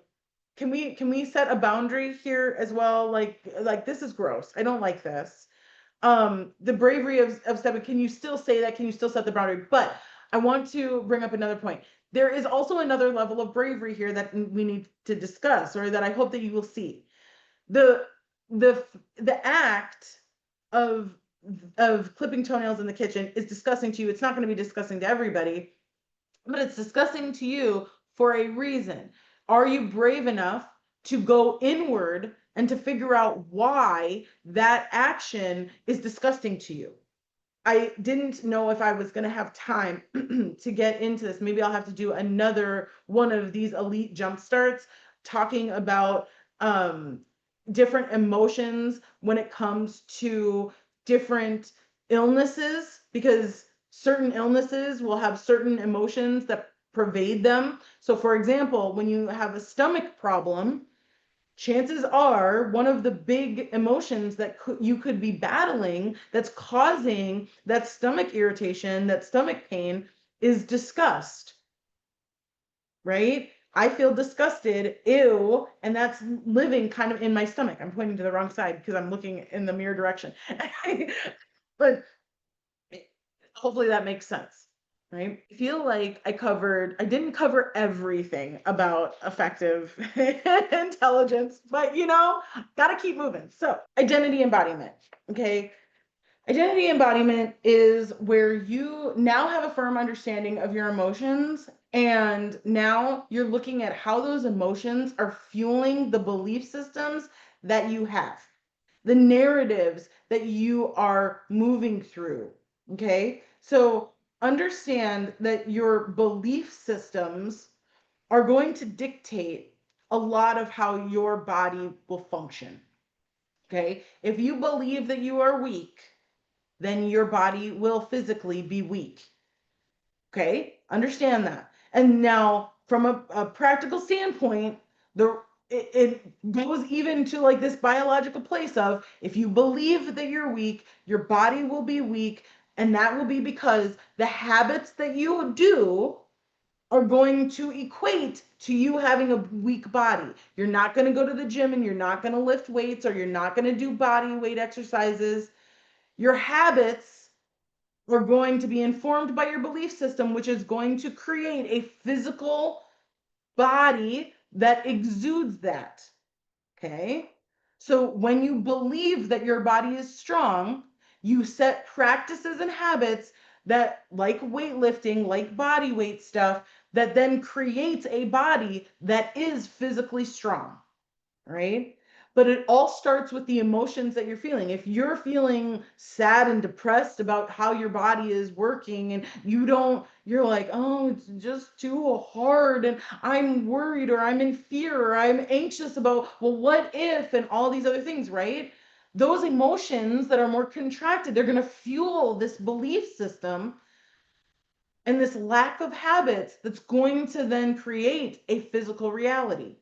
can we set a boundary here as well? Like this is gross. I don't like this. The bravery of stepping, can you still say that? Can you still set the boundary? But I want to bring up another point. There is also another level of bravery here that we need to discuss, or that I hope that you will see. The the act of clipping toenails in the kitchen is disgusting to you. It's not going to be disgusting to everybody, but it's disgusting to you for a reason. Are you brave enough to go inward and to figure out why that action is disgusting to you? I didn't know if I was going to have time to get into this. Maybe I'll have to do another one of these elite jump starts talking about different emotions when it comes to different illnesses, because certain illnesses will have certain emotions that pervade them. So, for example, when you have a stomach problem, chances are one of the big emotions that you could be battling that's causing that stomach irritation, that stomach pain, is disgust, right? I feel disgusted, ew, and that's living kind of in my stomach. I'm pointing to the wrong side because I'm looking in the mirror direction. But hopefully that makes sense, right? I feel like I didn't cover everything about effective intelligence, but gotta keep moving. So, identity embodiment, okay? Identity embodiment is where you now have a firm understanding of your emotions, and now you're looking at how those emotions are fueling the belief systems that you have, the narratives that you are moving through. Okay. So understand that your belief systems are going to dictate a lot of how your body will function. Okay. If you believe that you are weak, then your body will physically be weak. Okay, understand that. And now, from a practical standpoint, it goes even to like this biological place of, if you believe that you're weak, your body will be weak, and that will be because the habits that you do are going to equate to you having a weak body. You're not going to go to the gym and you're not going to lift weights, or you're not going to do body weight exercises. Your habits are going to be informed by your belief system, which is going to create a physical body that exudes that. Okay? So when you believe that your body is strong, you set practices and habits that, like weightlifting, like body weight stuff, that then creates a body that is physically strong, right? But it all starts with the emotions that you're feeling. If you're feeling sad and depressed about how your body is working and you're like, oh, it's just too hard and I'm worried or I'm in fear or I'm anxious about, well, what if, and all these other things, right? Those emotions that are more contracted, they're going to fuel this belief system and this lack of habits that's going to then create a physical reality,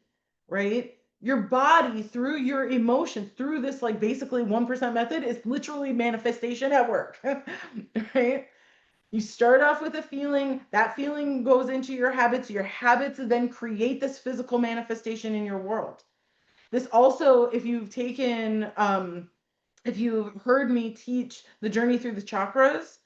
right? Your body, through your emotions, through this like basically 1% method, is literally manifestation at work, right? You start off with a feeling, that feeling goes into your habits then create this physical manifestation in your world. This also, if you've heard me teach the journey through the chakras,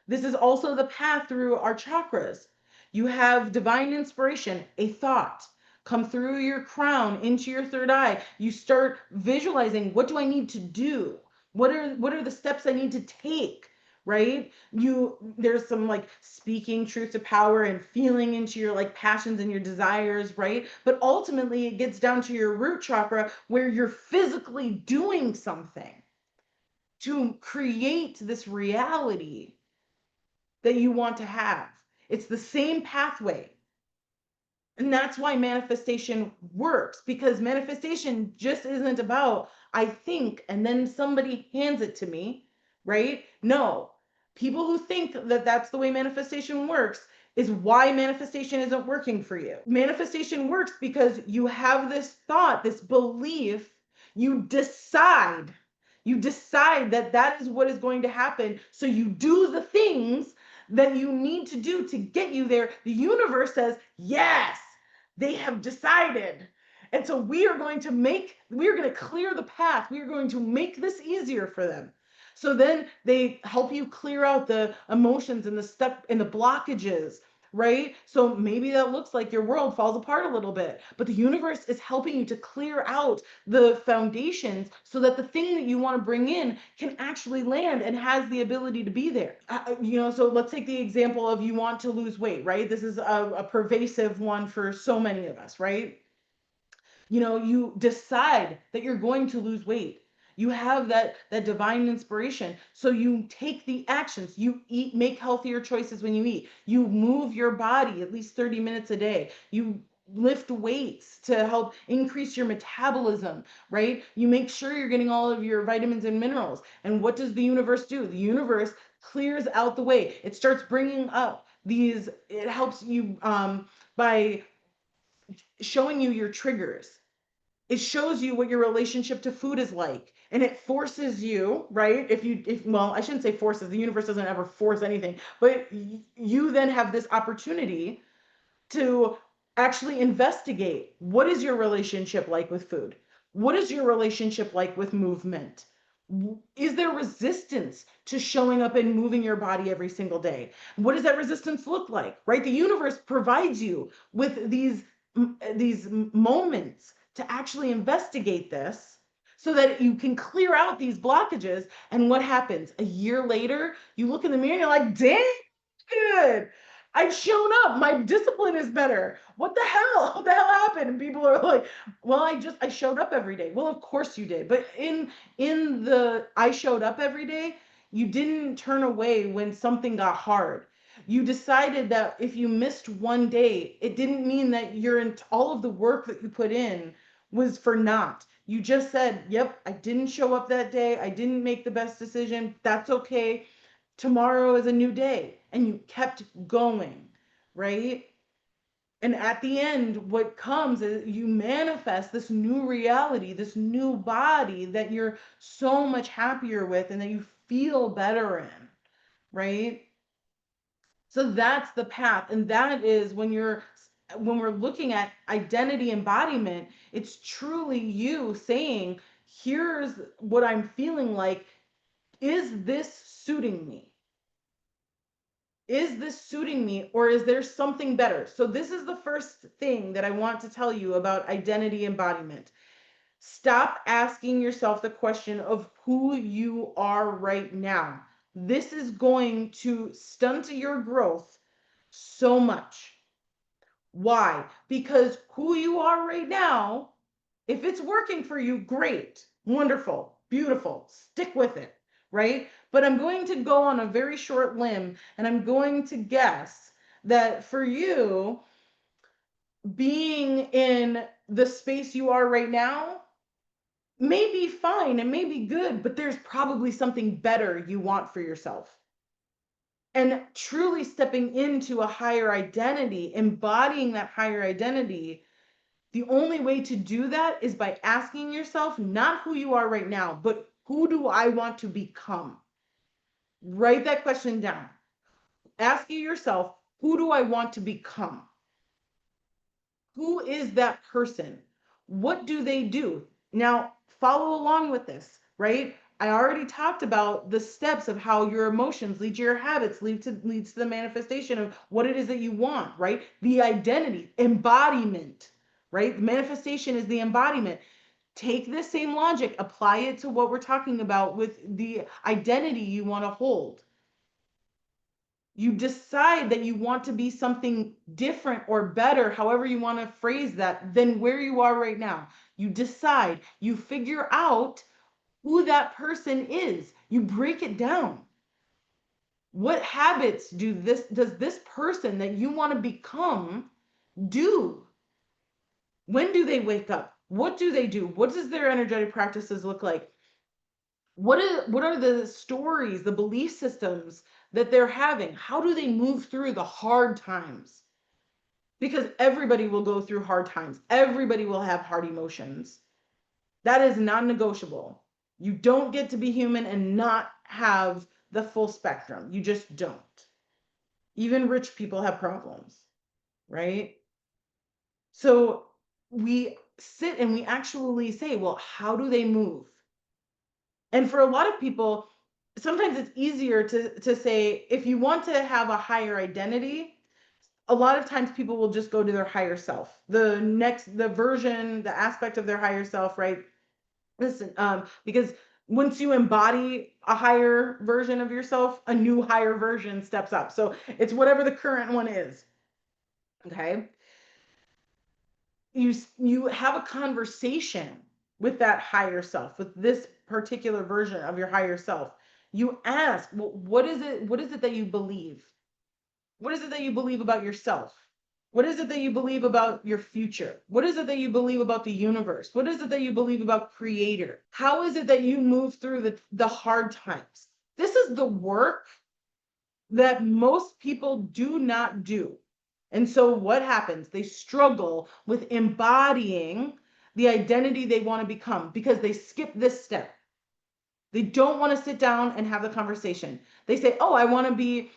this is also the path through our chakras. You have divine inspiration, a thought come through your crown into your third eye. You start visualizing, what do I need to do? What are the steps I need to take? Right? There's some like speaking truth to power and feeling into your like passions and your desires, right? But ultimately it gets down to your root chakra where you're physically doing something to create this reality that you want to have. It's the same pathway. And that's why manifestation works, because manifestation just isn't about, I think, and then somebody hands it to me, right? No. People who think that that's the way manifestation works is why manifestation isn't working for you. Manifestation works because you have this thought, this belief, you decide. You decide that that is what is going to happen. So you do the things that you need to do to get you there. The universe says, yes, they have decided. And so we are going to clear the path. We are going to make this easier for them. So then they help you clear out the emotions and the stuff and the blockages, right? So maybe that looks like your world falls apart a little bit, but the universe is helping you to clear out the foundations so that the thing that you want to bring in can actually land and has the ability to be there. So let's take the example of you want to lose weight, right? This is a pervasive one for so many of us, right? You decide that you're going to lose weight. You have that divine inspiration, so you take the actions. You eat, make healthier choices when you eat. You move your body at least 30 minutes a day. You lift weights to help increase your metabolism, right? You make sure you're getting all of your vitamins and minerals. And what does the universe do? The universe clears out the way. It starts bringing up these, it helps you by showing you your triggers. It shows you what your relationship to food is like, and it forces you, right? If well, I shouldn't say forces, the universe doesn't ever force anything, but you then have this opportunity to actually investigate, what is your relationship like with food? What is your relationship like with movement? Is there resistance to showing up and moving your body every single day? What does that resistance look like, right? The universe provides you with these moments to actually investigate this so that you can clear out these blockages. And what happens? A year later, you look in the mirror and you're like, dang, good. I've shown up. My discipline is better. What the hell? What the hell happened? And people are like, well, I showed up every day. Well, of course you did. But in the I showed up every day, you didn't turn away when something got hard. You decided that if you missed one day, it didn't mean that all of the work that you put in was for naught. You just said, yep, I didn't show up that day. I didn't make the best decision. That's okay. Tomorrow is a new day. And you kept going, right? And at the end, what comes is you manifest this new reality, this new body that you're so much happier with and that you feel better in, right? So that's the path. And that is when we're looking at identity embodiment, it's truly you saying, here's what I'm feeling like. Is this suiting me? Is this suiting me, or is there something better? So this is the first thing that I want to tell you about identity embodiment. Stop asking yourself the question of who you are right now. this is going to stunt your growth so much. Why? Because who you are right now, if it's working for you, great, wonderful, beautiful, stick with it, right? But I'm going to go on a very short limb and I'm going to guess that for you, being in the space you are right now may be fine and may be good, but there's probably something better you want for yourself. And truly stepping into a higher identity, embodying that higher identity, the only way to do that is by asking yourself not who you are right now, but who do I want to become? Write that question down. Asking yourself, who do I want to become? Who is that person? What do they do? Now, follow along with this, right? I already talked about the steps of how your emotions lead to your habits, leads to the manifestation of what it is that you want, right? The identity, embodiment, right? The manifestation is the embodiment. Take this same logic, apply it to what we're talking about with the identity you want to hold. You decide that you want to be something different or better, however you want to phrase that, than where you are right now. You decide, you figure out who that person is. You break it down. What habits does this person that you want to become do? When do they wake up? What do they do? What does their energetic practices look like? What are the stories, the belief systems that they're having? How do they move through the hard times? Because everybody will go through hard times. Everybody will have hard emotions. That is non-negotiable. You don't get to be human and not have the full spectrum. You just don't. Even rich people have problems, right? So we sit and we actually say, well, how do they move? And for a lot of people, sometimes it's easier to say, if you want to have a higher identity, a lot of times people will just go to their higher self, the version, the aspect of their higher self, right? Listen, because once you embody a higher version of yourself, a new higher version steps up. So it's whatever the current one is. Okay. You have a conversation with that higher self, with this particular version of your higher self. You ask, well, what is it that you believe? What is it that you believe about yourself? What is it that you believe about your future? What is it that you believe about the universe? What is it that you believe about creator? How is it that you move through the hard times? This is the work that most people do not do. And so what happens? They struggle with embodying the identity they want to become because they skip this step. They don't want to sit down and have the conversation. They say, "Oh, I want to be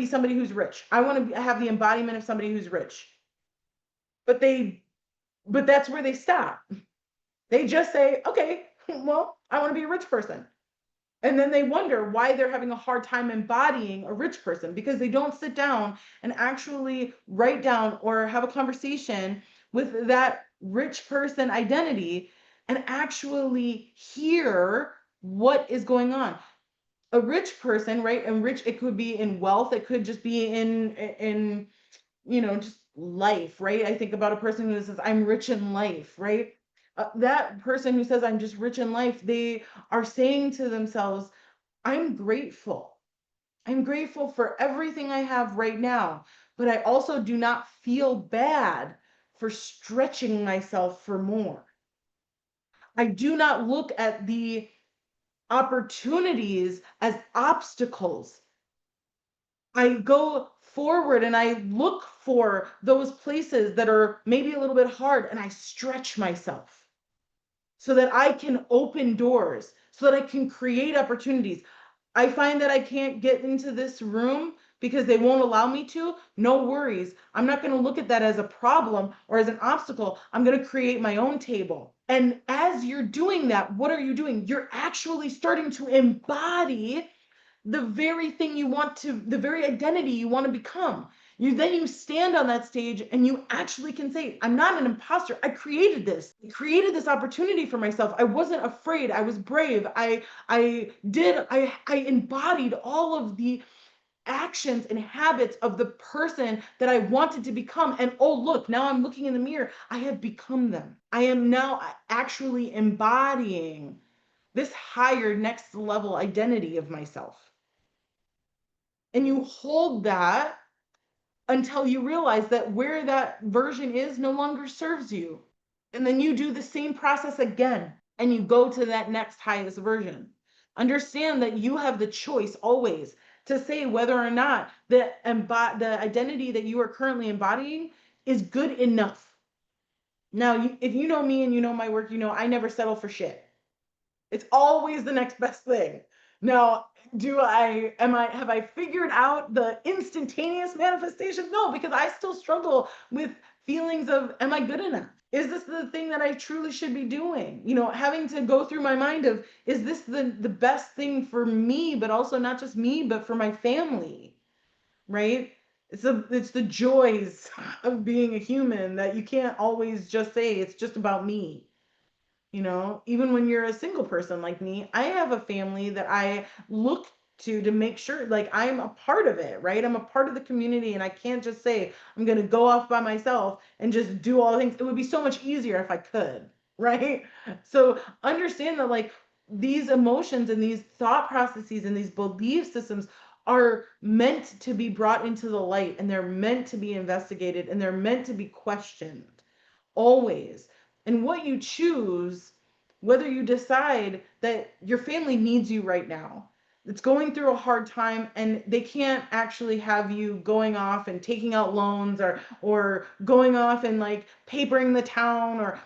somebody who's rich. I want to have the embodiment of somebody who's rich." But that's where they stop. They just say, "Okay, well, I want to be a rich person." And then they wonder why they're having a hard time embodying a rich person because they don't sit down and actually write down or have a conversation with that rich person identity and actually hear what is going on. A rich person, right? And rich, it could be in wealth, it could just be in just life, right? I think about a person who says, "I'm rich in life," right? That person who says, "I'm just rich in life," they are saying to themselves, I'm grateful. I'm grateful for everything I have right now, but I also do not feel bad for stretching myself for more. I do not look at the opportunities as obstacles. I go forward and I look for those places that are maybe a little bit hard and I stretch myself so that I can open doors, so that I can create opportunities. I find that I can't get into this room because they won't allow me to. No worries. I'm not going to look at that as a problem or as an obstacle. I'm going to create my own table. And as you're doing that, what are you doing? You're actually starting to embody the very thing you want to, the very identity you want to become. You stand on that stage and you actually can say, I'm not an imposter. I created this. I created this opportunity for myself. I wasn't afraid. I was brave. I embodied all of the actions and habits of the person that I wanted to become. And oh, look, now I'm looking in the mirror. I have become them. I am now actually embodying this higher next level identity of myself. And you hold that until you realize that where that version is no longer serves you. And then you do the same process again and you go to that next highest version. Understand that you have the choice always to say whether or not the identity that you are currently embodying is good enough. Now, if you know me and you know my work, you know I never settle for shit. It's always the next best thing. Now, have I figured out the instantaneous manifestation? No, because I still struggle with feelings of, am I good enough? Is this the thing that I truly should be doing? Having to go through my mind of, is this the best thing for me, but also not just me, but for my family, right? It's the joys of being a human that you can't always just say it's just about me. Even when you're a single person like me, I have a family that I look to make sure, like, I'm a part of it, right? I'm a part of the community, and I can't just say I'm going to go off by myself and just do all the things. It would be so much easier if I could, right? So understand that, like, these emotions and these thought processes and these belief systems are meant to be brought into the light, and they're meant to be investigated, and they're meant to be questioned always. And what you choose, whether you decide that your family needs you right now, it's going through a hard time and they can't actually have you going off and taking out loans or going off and like papering the town or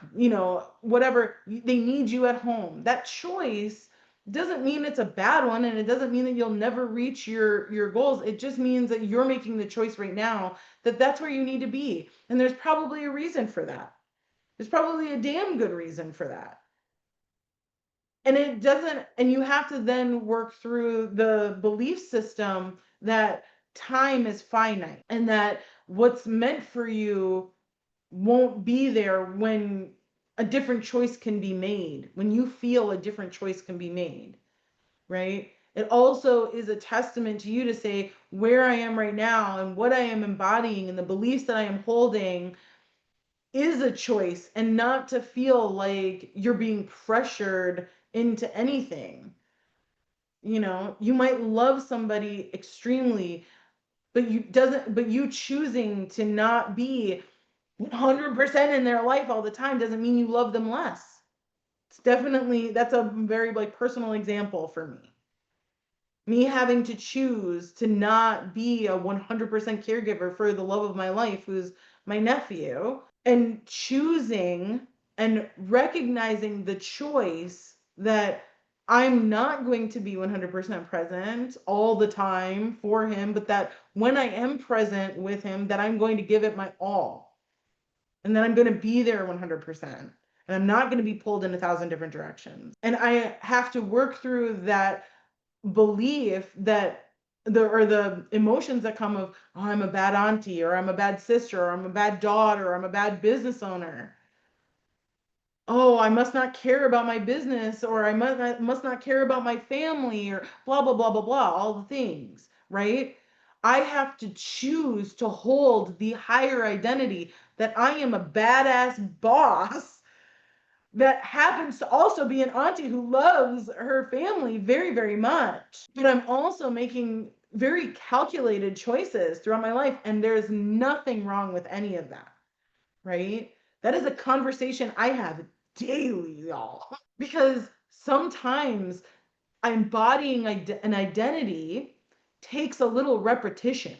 whatever. They need you at home. That choice doesn't mean it's a bad one, and it doesn't mean that you'll never reach your goals. It just means that you're making the choice right now that that's where you need to be, and there's probably a reason for that. There's probably a damn good reason for that. And you have to then work through the belief system that time is finite and that what's meant for you won't be there when a different choice can be made, when you feel a different choice can be made, right? It also is a testament to you to say where I am right now and what I am embodying and the beliefs that I am holding is a choice, and not to feel like you're being pressured into anything. You might love somebody extremely, but you choosing to not be 100% in their life all the time doesn't mean you love them less. That's a very like personal example for me having to choose to not be a 100% caregiver for the love of my life, who's my nephew, and choosing and recognizing the choice that I'm not going to be 100% present all the time for him, but that when I am present with him, that I'm going to give it my all, and that I'm going to be there 100%. And I'm not going to be pulled in 1,000 different directions. And I have to work through that belief that the emotions that come of, oh, I'm a bad auntie, or I'm a bad sister, or I'm a bad daughter, or I'm a bad business owner. Oh, I must not care about my business, or I must not care about my family, or blah, blah, blah, blah, blah, all the things, right? I have to choose to hold the higher identity that I am a badass boss that happens to also be an auntie who loves her family very, very much. But I'm also making very calculated choices throughout my life, and there's nothing wrong with any of that, right? That is a conversation I have daily, y'all. Because sometimes embodying an identity takes a little repetition.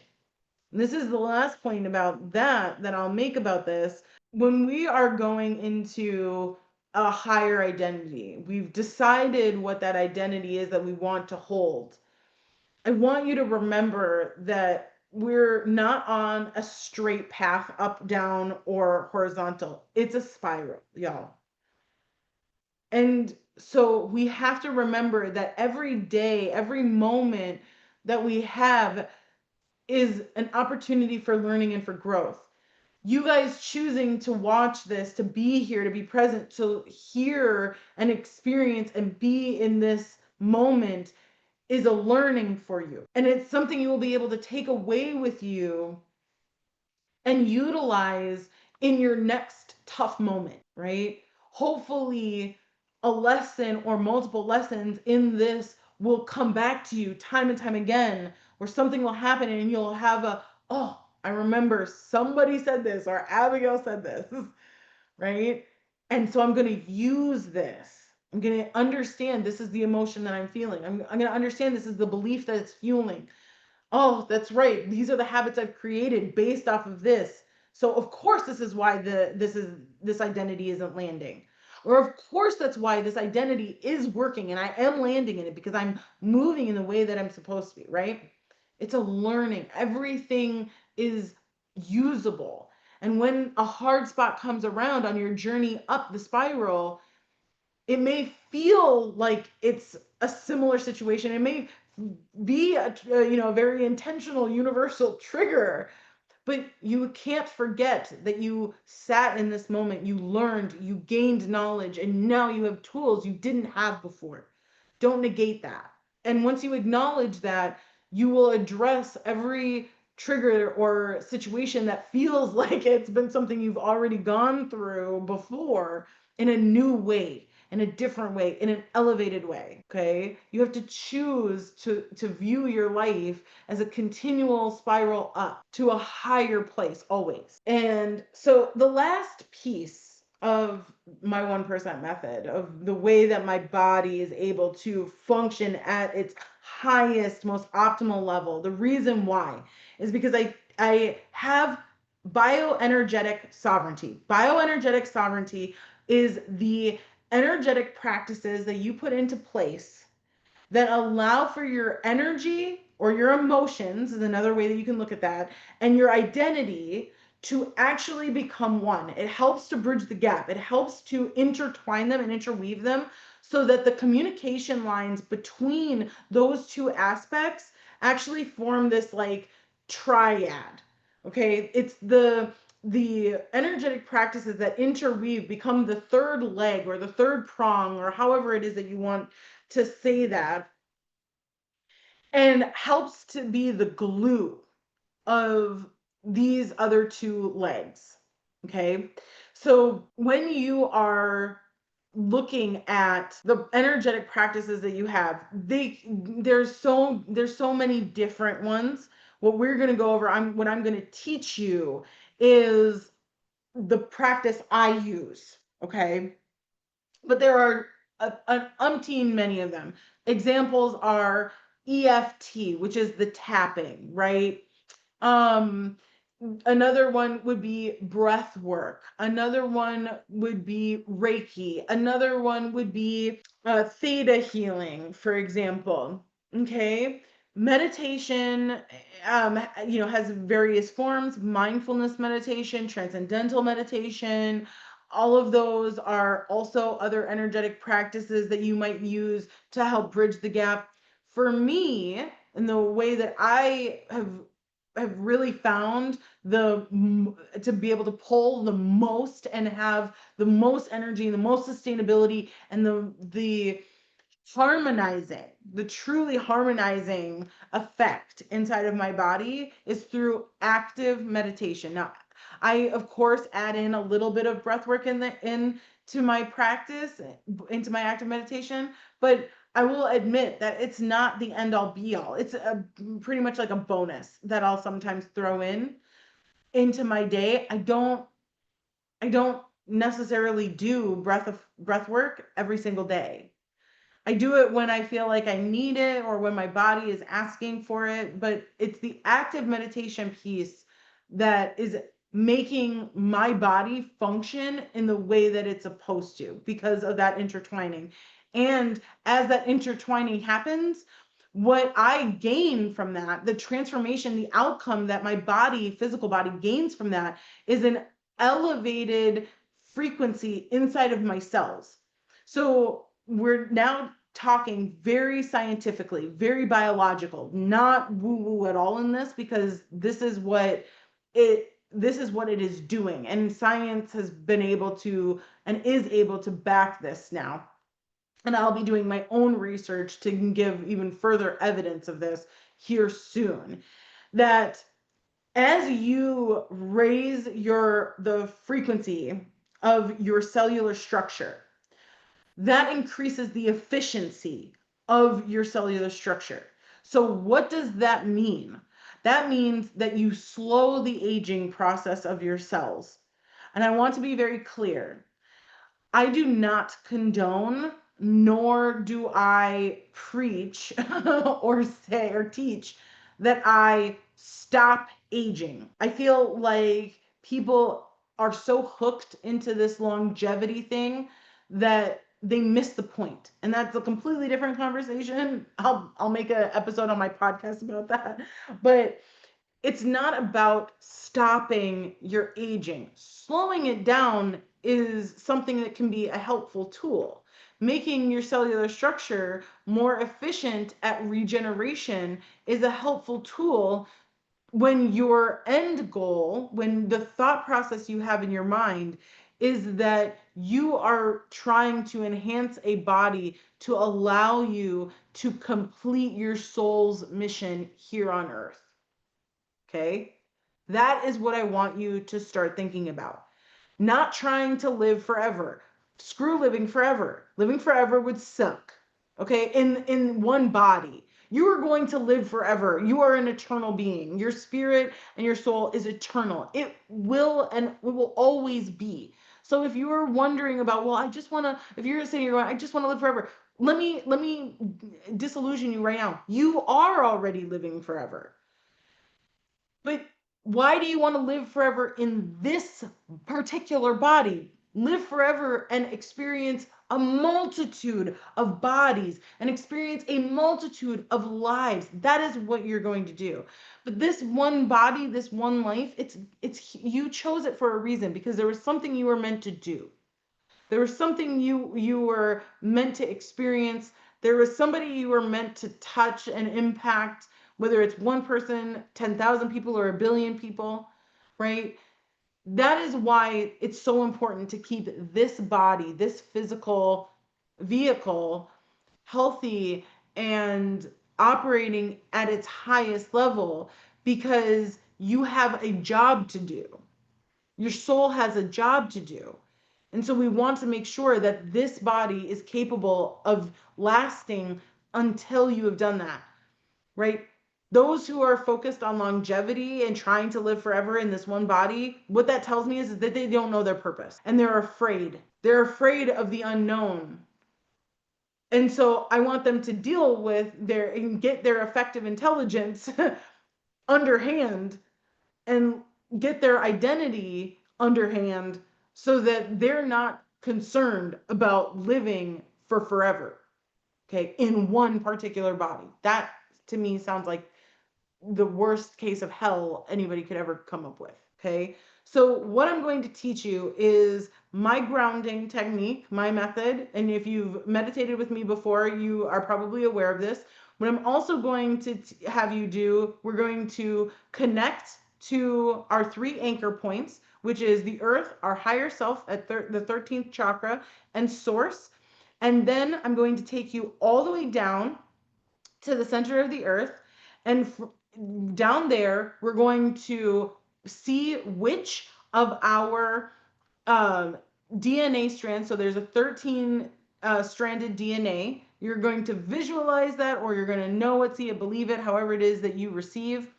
And this is the last point about that I'll make about this. When we are going into a higher identity, we've decided what that identity is that we want to hold. I want you to remember that we're not on a straight path up, down, or horizontal. It's a spiral, y'all. And so we have to remember that every day, every moment that we have is an opportunity for learning and for growth. You guys choosing to watch this, to be here, to be present, to hear and experience and be in this moment is a learning for you. And it's something you will be able to take away with you and utilize in your next tough moment, right? Hopefully, a lesson or multiple lessons in this will come back to you time and time again, where something will happen and you'll have a, oh, I remember somebody said this or Abigail said this, right? And so I'm going to use this. I'm going to understand this is the emotion that I'm feeling. I'm going to understand this is the belief that it's fueling. Oh, that's right. These are the habits I've created based off of this. So of course this is why this identity isn't landing. Or of course that's why this identity is working and I am landing in it because I'm moving in the way that I'm supposed to be, right? It's a learning. Everything is usable. And when a hard spot comes around on your journey up the spiral, it may feel like it's a similar situation. It may be a very intentional universal trigger, but you can't forget that you sat in this moment, you learned, you gained knowledge, and now you have tools you didn't have before. Don't negate that. And once you acknowledge that, you will address every trigger or situation that feels like it's been something you've already gone through before in a new way, in a different way, in an elevated way. Okay, you have to choose to view your life as a continual spiral up to a higher place always. And so the last piece of my 1% method, of the way that my body is able to function at its highest, most optimal level, the reason why is because I have bioenergetic sovereignty. Bioenergetic sovereignty is the energetic practices that you put into place that allow for your energy or your emotions, is another way that you can look at that, and your identity to actually become one. It helps to bridge the gap. It helps to intertwine them and interweave them so that the communication lines between those two aspects actually form this like triad. Okay, it's the energetic practices that interweave become the third leg or the third prong or however it is that you want to say that, and helps to be the glue of these other two legs. Okay, so when you are looking at the energetic practices that you have, there's so many different ones. What we're going to go over, what I'm going to teach you is the practice I use. Okay, but there are an umpteen many of them. Examples are EFT, which is the tapping, right? Um, Another one would be breath work. Another one would be Reiki. Another one would be theta healing, for example. Okay. Meditation, has various forms: mindfulness meditation, transcendental meditation. All of those are also other energetic practices that you might use to help bridge the gap. For me, and the way that I have really found to be able to pull the most and have the most energy, the most sustainability, and the harmonizing, the truly harmonizing effect inside of my body is through active meditation. Now, I of course add in a little bit of breath work into my practice, into my active meditation, but I will admit that it's not the end all be all. It's pretty much like a bonus that I'll sometimes throw into my day. I don't necessarily do breath work every single day. I do it when I feel like I need it or when my body is asking for it, but it's the active meditation piece that is making my body function in the way that it's supposed to because of that intertwining. And as that intertwining happens, what I gain from that, the transformation, the outcome that my body, physical body gains from that is an elevated frequency inside of my cells. So we're now talking very scientifically, very biological, not woo-woo at all in this, because this is what it is doing. And science has been able to and is able to back this now. And I'll be doing my own research to give even further evidence of this here soon. That as you raise the frequency of your cellular structure, that increases the efficiency of your cellular structure. So what does that mean? That means that you slow the aging process of your cells. And I want to be very clear. I do not condone, nor do I preach or say or teach that I stop aging. I feel like people are so hooked into this longevity thing that they miss the point. And that's a completely different conversation. I'll make an episode on my podcast about that. But it's not about stopping your aging. Slowing it down is something that can be a helpful tool. Making your cellular structure more efficient at regeneration is a helpful tool when your end goal, when the thought process you have in your mind is that you are trying to enhance a body to allow you to complete your soul's mission here on earth. Okay? That is what I want you to start thinking about. Not trying to live forever. Screw living forever. Living forever would suck. Okay? In one body. You are going to live forever. You are an eternal being. Your spirit and your soul is eternal. It will and it will always be. So if you are wondering about, well, I just want to, if you're sitting here going, I just want to live forever, let me disillusion you right now. You are already living forever. But why do you want to live forever in this particular body? Live forever and experience a multitude of bodies and experience a multitude of lives. That is what you're going to do. But this one body, this one life, it's you chose it for a reason, because there was something you were meant to do. There was something you were meant to experience. There was somebody you were meant to touch and impact, whether it's one person, 10,000 people, or a billion people, right? That is why it's so important to keep this body, this physical vehicle, healthy and operating at its highest level, because you have a job to do. Your soul has a job to do. And so we want to make sure that this body is capable of lasting until you have done that, right? Those who are focused on longevity and trying to live forever in this one body, what that tells me is that they don't know their purpose and they're afraid. They're afraid of the unknown. And so I want them to deal with and get their effective intelligence underhand and get their identity underhand so that they're not concerned about living for forever, okay, in one particular body. That to me sounds like the worst case of hell anybody could ever come up with, okay? So what I'm going to teach you is my grounding technique, my method, and if you've meditated with me before, you are probably aware of this. What I'm also going to have you do, we're going to connect to our 3 anchor points, which is the earth, our higher self at the 13th chakra, and source. And then I'm going to take you all the way down to the center of the earth. And down there, we're going to see which of our DNA strands, so there's a 13 stranded DNA. You're going to visualize that, or you're going to know it, see it, believe it, however it is that you receive.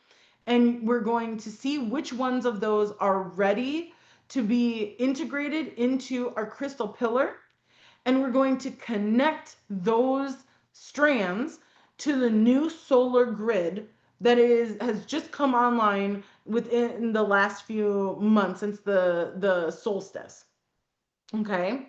And we're going to see which ones of those are ready to be integrated into our crystal pillar. And we're going to connect those strands to the new solar grid that has just come online within the last few months since the solstice. Okay?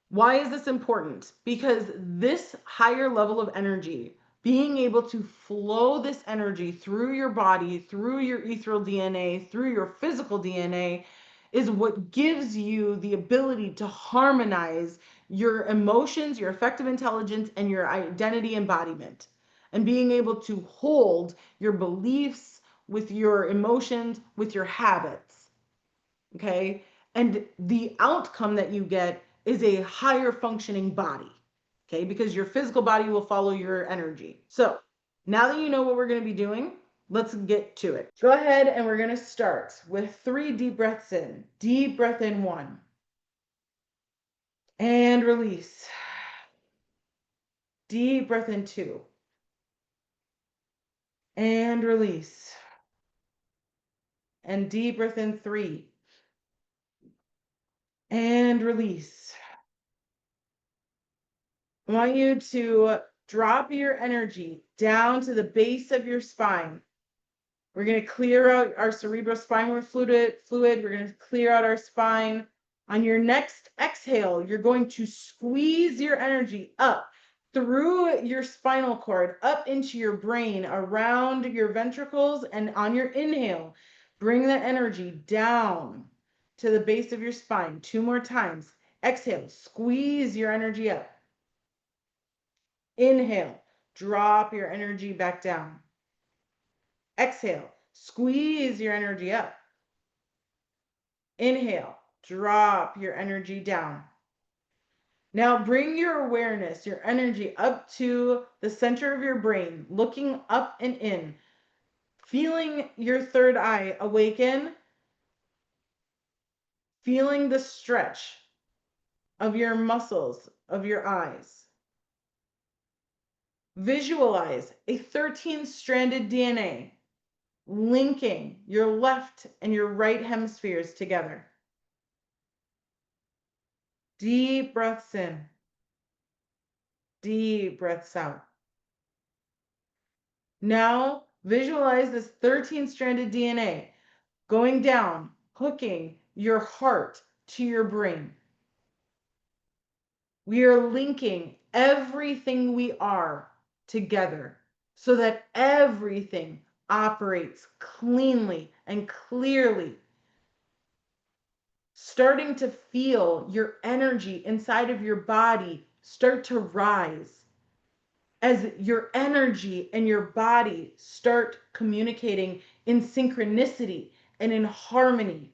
Why is this important? Because this higher level of energy, being able to flow this energy through your body, through your ethereal DNA, through your physical DNA, is what gives you the ability to harmonize your emotions, your effective intelligence, and your identity embodiment. And being able to hold your beliefs with your emotions, with your habits. Okay. And the outcome that you get is a higher functioning body. Okay. Because your physical body will follow your energy. So now that you know what we're going to be doing, let's get to it. Go ahead and we're going to start with 3 deep breaths in. Deep breath in 1. And release. Deep breath in 2. And release. And deep breath in 3. And release. I want you to drop your energy down to the base of your spine. We're going to clear out our cerebrospinal fluid. We're going to clear out our spine. On your next exhale, you're going to squeeze your energy up through your spinal cord, up into your brain, around your ventricles, and on your inhale, bring that energy down to the base of your spine. 2 more times. Exhale, squeeze your energy up. Inhale, drop your energy back down. Exhale, squeeze your energy up. Inhale, drop your energy down. Now bring your awareness, your energy up to the center of your brain, looking up and in, feeling your third eye awaken, feeling the stretch of your muscles of your eyes. Visualize a 13-stranded DNA linking your left and your right hemispheres together. Deep breaths in. Deep breaths out. Now visualize this 13-stranded DNA going down, hooking your heart to your brain. We are linking everything we are together so that everything operates cleanly and clearly. Starting to feel your energy inside of your body start to rise. As your energy and your body start communicating in synchronicity and in harmony.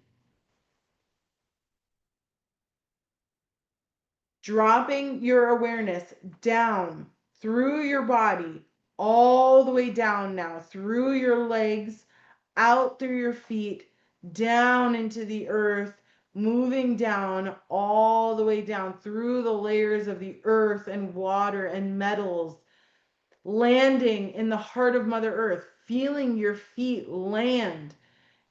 Dropping your awareness down through your body, all the way down now, through your legs, out through your feet, down into the earth, moving down all the way down through the layers of the earth and water and metals, landing in the heart of Mother Earth, feeling your feet land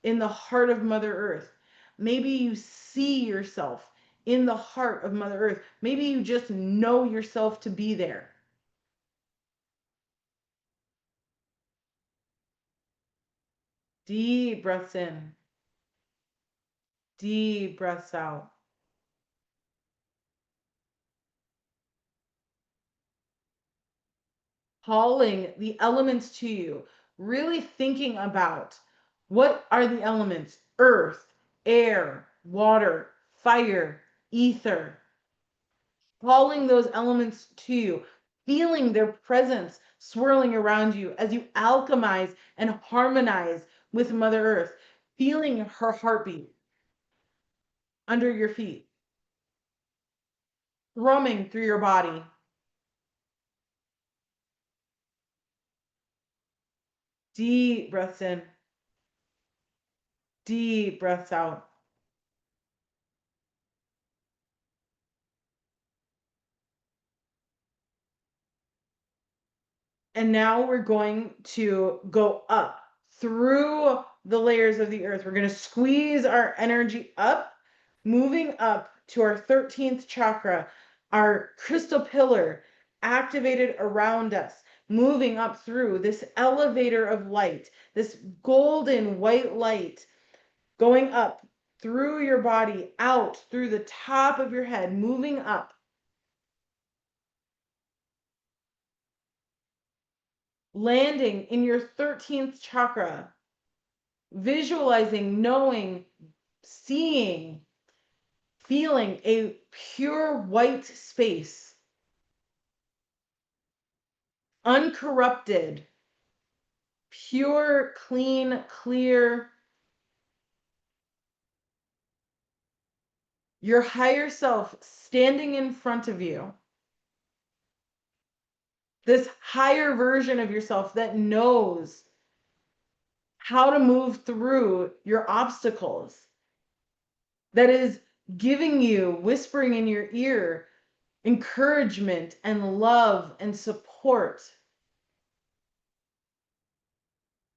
in the heart of Mother Earth. Maybe you see yourself in the heart of Mother Earth. Maybe you just know yourself to be there. Deep breaths in. Deep breaths out. Calling the elements to you, really thinking about what are the elements: earth, air, water, fire, ether. Calling those elements to you, feeling their presence swirling around you as you alchemize and harmonize with Mother Earth, feeling her heartbeat under your feet, thrumming through your body. Deep breaths in, deep breaths out. And now we're going to go up through the layers of the earth. We're going to squeeze our energy up, moving up to our 13th chakra, our crystal pillar activated around us, moving up through this elevator of light, this golden white light going up through your body, out through the top of your head, moving up, landing in your 13th chakra, visualizing, knowing, seeing, feeling a pure white space, uncorrupted, pure, clean, clear. Your higher self standing in front of you. This higher version of yourself that knows how to move through your obstacles, that is giving you, whispering in your ear, encouragement and love and support.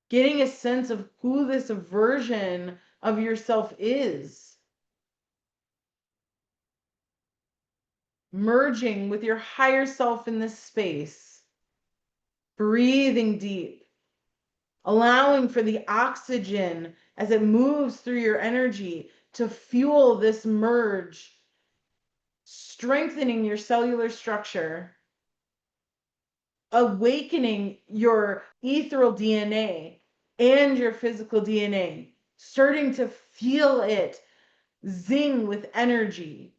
Getting a sense of who this version of yourself is. Merging with your higher self in this space. Breathing deep. Allowing for the oxygen as it moves through your energy to fuel this merge. Strengthening your cellular structure. Awakening your ethereal DNA and your physical DNA, starting to feel it zing with energy.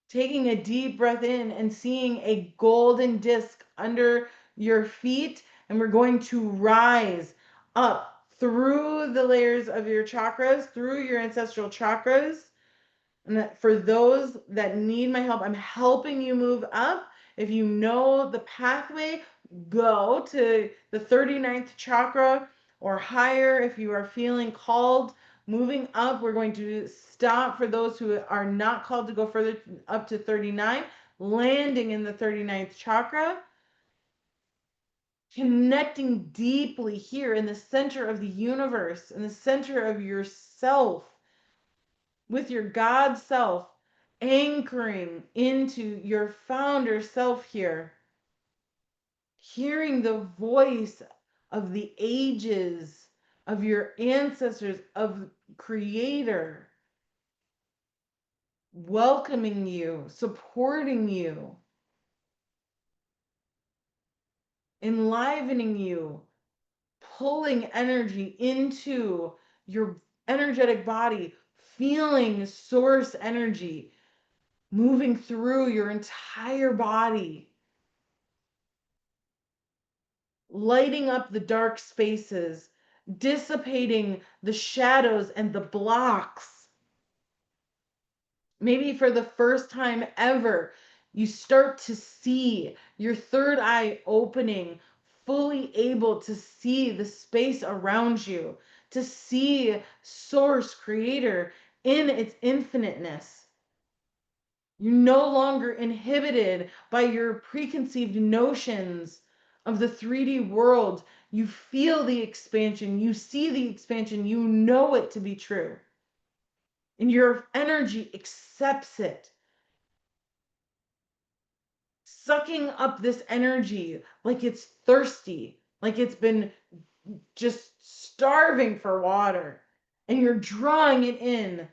Taking a deep breath in and seeing a golden disc under your feet, and we're going to rise up through the layers of your chakras, through your ancestral chakras. And that for those that need my help, I'm helping you move up. If you know the pathway, go to the 39th chakra or higher if you are feeling called. Moving up, we're going to stop for those who are not called to go further up to 39, landing in the 39th chakra, connecting deeply here in the center of the universe, in the center of yourself, with your God self, anchoring into your founder self here, hearing the voice of the ages, of your ancestors, of Creator, welcoming you, supporting you, enlivening you, pulling energy into your energetic body, feeling source energy moving through your entire body, lighting up the dark spaces, dissipating the shadows and the blocks. Maybe for the first time ever, you start to see your third eye opening, fully able to see the space around you, to see Source, Creator in its infiniteness. You're no longer inhibited by your preconceived notions of the 3D world. You feel the expansion, you see the expansion, you know it to be true. And your energy accepts it. Sucking up this energy like it's thirsty, like it's been just starving for water. And you're drawing it in.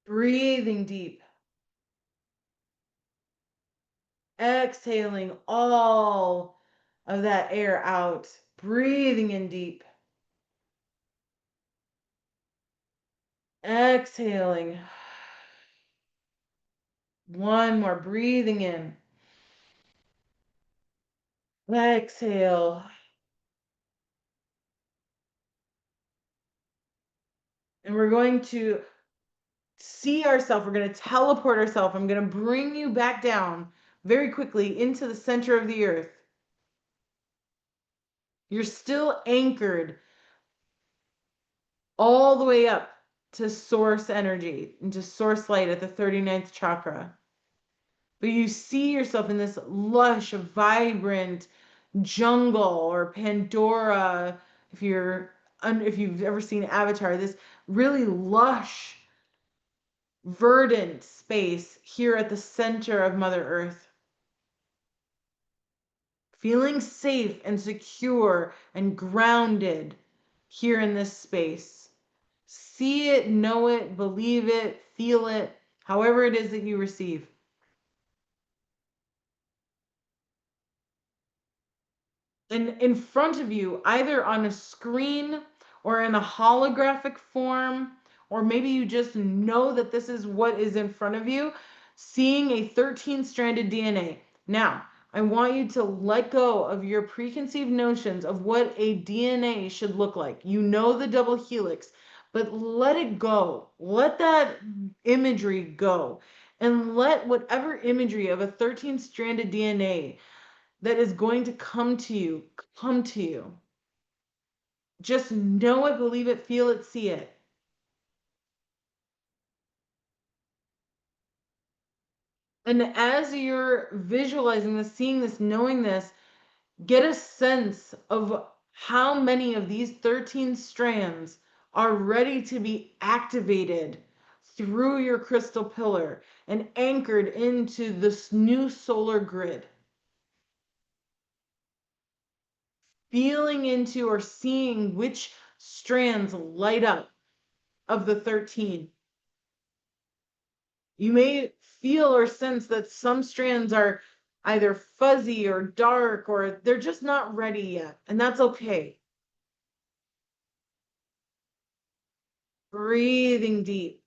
Breathing deep. Exhaling all of that air out. Breathing in deep. Exhaling. One more. Breathing in. Exhale. And we're going to see ourselves. We're going to teleport ourselves. I'm going to bring you back down very quickly into the center of the earth. You're still anchored all the way up to source energy, into source light at the 39th chakra. But you see yourself in this lush, vibrant jungle or Pandora, if you've ever seen Avatar, this really lush, verdant space here at the center of Mother Earth. Feeling safe and secure and grounded here in this space. See it, know it, believe it, feel it, however it is that you receive. And in front of you, either on a screen or in a holographic form, or maybe you just know that this is what is in front of you, seeing a 13-stranded DNA. Now, I want you to let go of your preconceived notions of what a DNA should look like. You know the double helix, but let it go. Let that imagery go. And let whatever imagery of a 13-stranded DNA that is going to come to you, come to you. Just know it, believe it, feel it, see it. And as you're visualizing this, seeing this, knowing this, get a sense of how many of these 13 strands are ready to be activated through your crystal pillar and anchored into this new solar grid. Feeling into or seeing which strands light up of the 13. You may feel or sense that some strands are either fuzzy or dark, or they're just not ready yet, and that's okay. Breathing deep,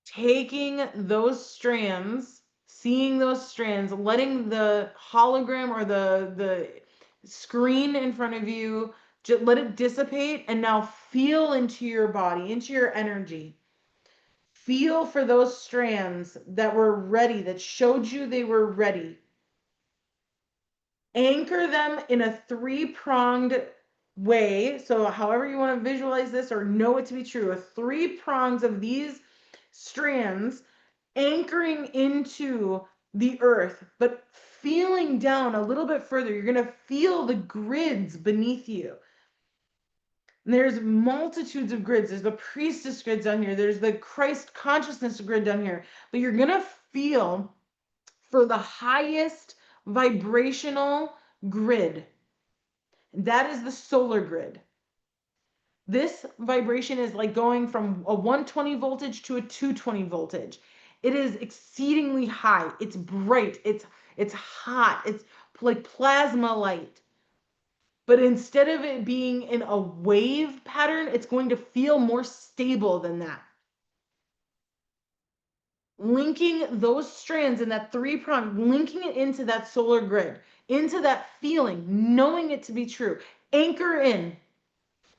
taking those strands, seeing those strands, letting the hologram or the screen in front of you, just let it dissipate, and now feel into your body, into your energy. Feel for those strands that were ready, that showed you they were ready. Anchor them in a three-pronged way. So however you want to visualize this or know it to be true, a three prongs of these strands anchoring into the earth, but feeling down a little bit further. You're going to feel the grids beneath you. And there's multitudes of grids. There's the priestess grid down here. There's the Christ consciousness grid down here. But you're going to feel for the highest vibrational grid. That is the solar grid. This vibration is like going from a 120 voltage to a 220 voltage. It is exceedingly high. It's bright. It's hot. It's like plasma light. But instead of it being in a wave pattern, it's going to feel more stable than that. Linking those strands in that three prong, linking it into that solar grid, into that feeling, knowing it to be true. Anchor in.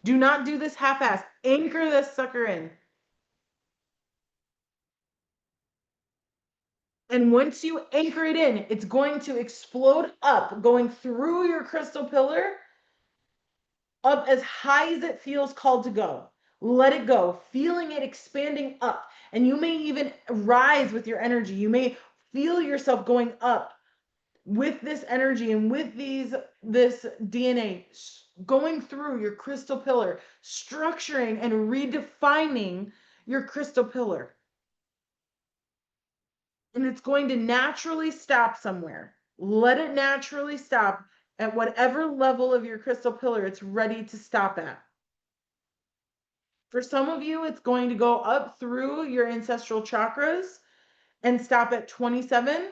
Do not do this half-ass. Anchor this sucker in. And once you anchor it in, it's going to explode up, going through your crystal pillar, up as high as it feels called to go. Let it go, feeling it expanding up. And you may even rise with your energy. You may feel yourself going up with this energy and with this DNA going through your crystal pillar, structuring and redefining your crystal pillar. And it's going to naturally stop somewhere. Let it naturally stop at whatever level of your crystal pillar it's ready to stop at. For some of you, it's going to go up through your ancestral chakras and stop at 27,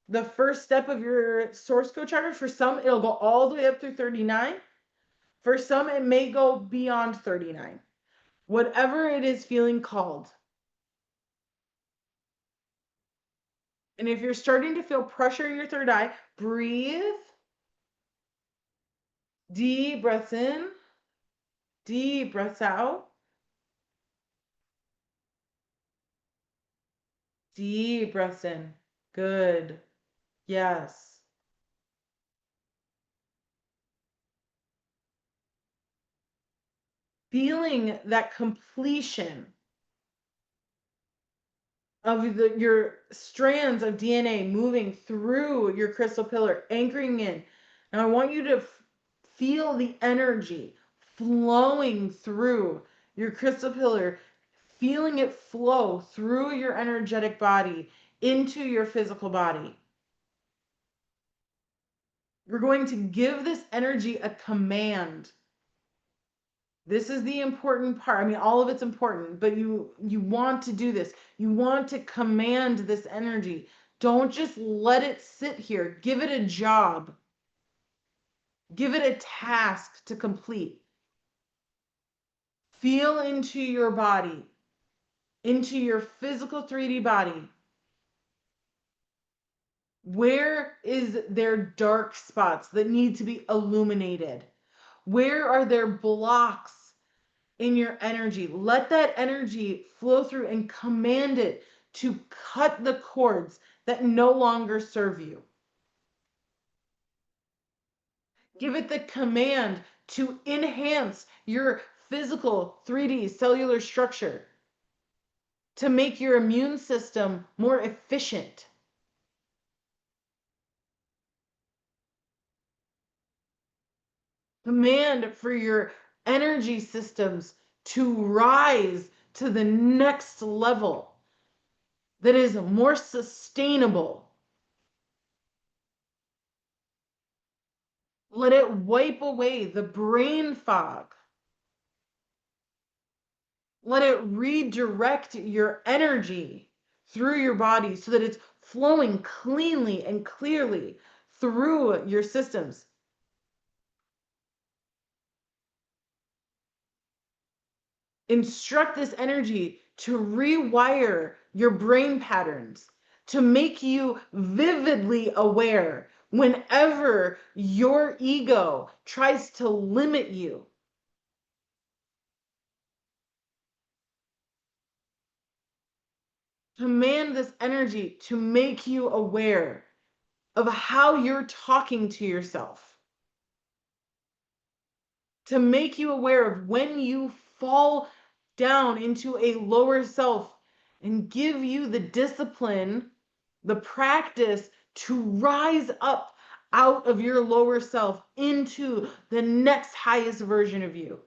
the first step of your source code chakra. For some, it'll go all the way up through 39. For some, it may go beyond 39. Whatever it is feeling called. And if you're starting to feel pressure in your third eye, breathe. Deep breaths in. Deep breaths out. Deep breaths in. Good. Yes. Feeling that completion of your strands of DNA moving through your crystal pillar, anchoring in. Now I want you to feel the energy flowing through your crystal pillar, feeling it flow through your energetic body into your physical body. We're going to give this energy a command. This is the important part. I mean, all of it's important, but you want to do this. You want to command this energy Don't just let it sit here. Give it a job. Give it a task to complete. Feel into your body, into your physical 3D body. Where is there dark spots that need to be illuminated? Where are there blocks in your energy? Let that energy flow through and command it to cut the cords that no longer serve you. Give it the command to enhance your physical 3D cellular structure, to make your immune system more efficient. Command for your energy systems to rise to the next level that is more sustainable. Let it wipe away the brain fog. Let it redirect your energy through your body so that it's flowing cleanly and clearly through your systems. Instruct this energy to rewire your brain patterns, to make you vividly aware whenever your ego tries to limit you. Command this energy to make you aware of how you're talking to yourself, to make you aware of when you fall down into a lower self, and give you the discipline, the practice to rise up out of your lower self into the next highest version of you.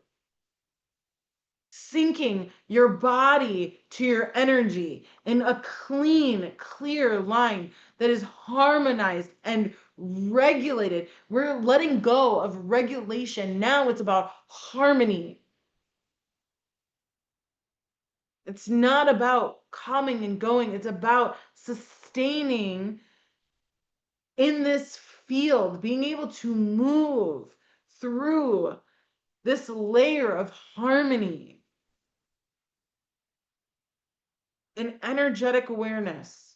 Syncing your body to your energy in a clean, clear line that is harmonized and regulated. We're letting go of regulation. Now it's about harmony. It's not about coming and going. It's about sustaining in this field, being able to move through this layer of harmony and energetic awareness.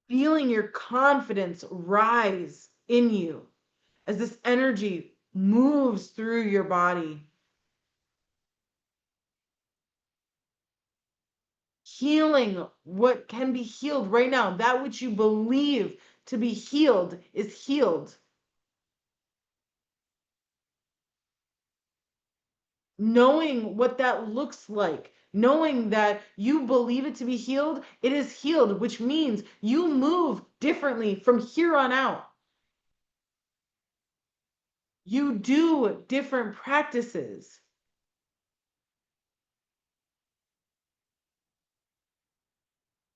Feeling your confidence rise in you as this energy moves through your body. Healing what can be healed right now. That which you believe to be healed is healed. Knowing what that looks like, knowing that you believe it to be healed, it is healed, which means you move differently from here on out. You do different practices.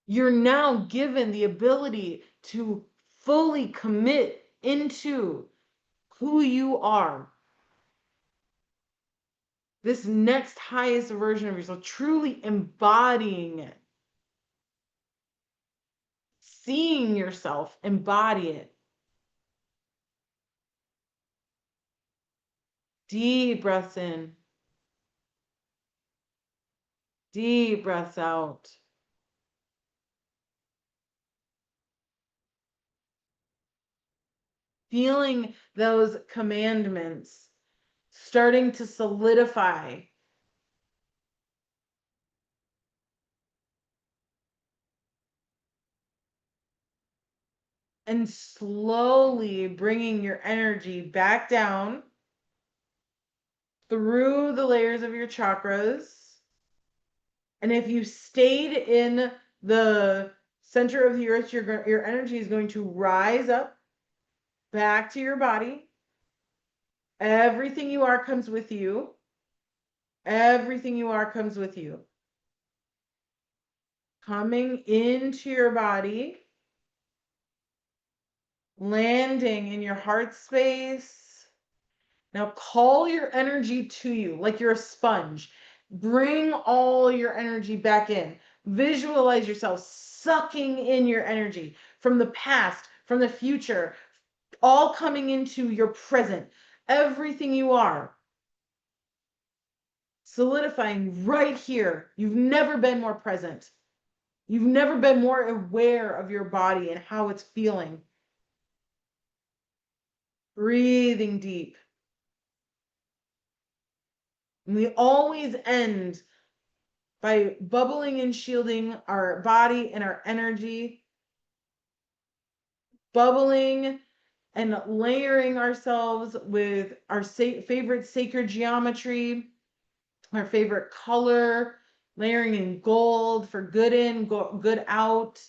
You're now given the ability to fully commit into who you are. This next highest version of yourself, truly embodying it. Seeing yourself embody it. Deep breaths in. Deep breaths out. Feeling those commandments starting to solidify. And slowly bringing your energy back down through the layers of your chakras. And if you stayed in the center of the earth, your energy is going to rise up back to your body. Everything you are comes with you. Everything you are comes with you. Coming into your body, landing in your heart space, Now call your energy to you like you're a sponge. Bring all your energy back in. Visualize yourself sucking in your energy from the past, from the future, all coming into your present. Everything you are, solidifying right here. You've never been more present. You've never been more aware of your body and how it's feeling. Breathing deep. And we always end by bubbling and shielding our body and our energy, bubbling and layering ourselves with our favorite sacred geometry, our favorite color, layering in gold for good in, good out.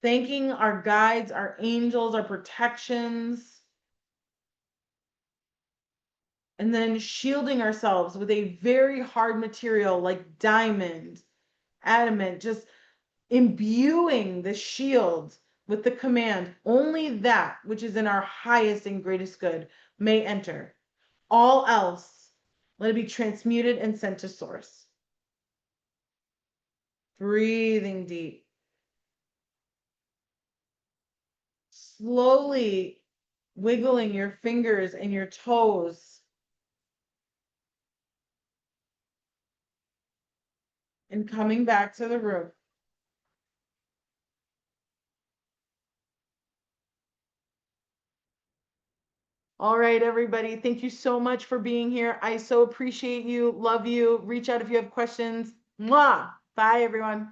Thanking our guides, our angels, our protections. And then shielding ourselves with a very hard material like diamond, adamant, just imbuing the shield with the command, only that which is in our highest and greatest good may enter. All else, let it be transmuted and sent to source. Breathing deep. Slowly wiggling your fingers and your toes. And coming back to the room. All right, everybody. Thank you so much for being here. I so appreciate you. Love you. Reach out if you have questions. Mwah. Bye, everyone.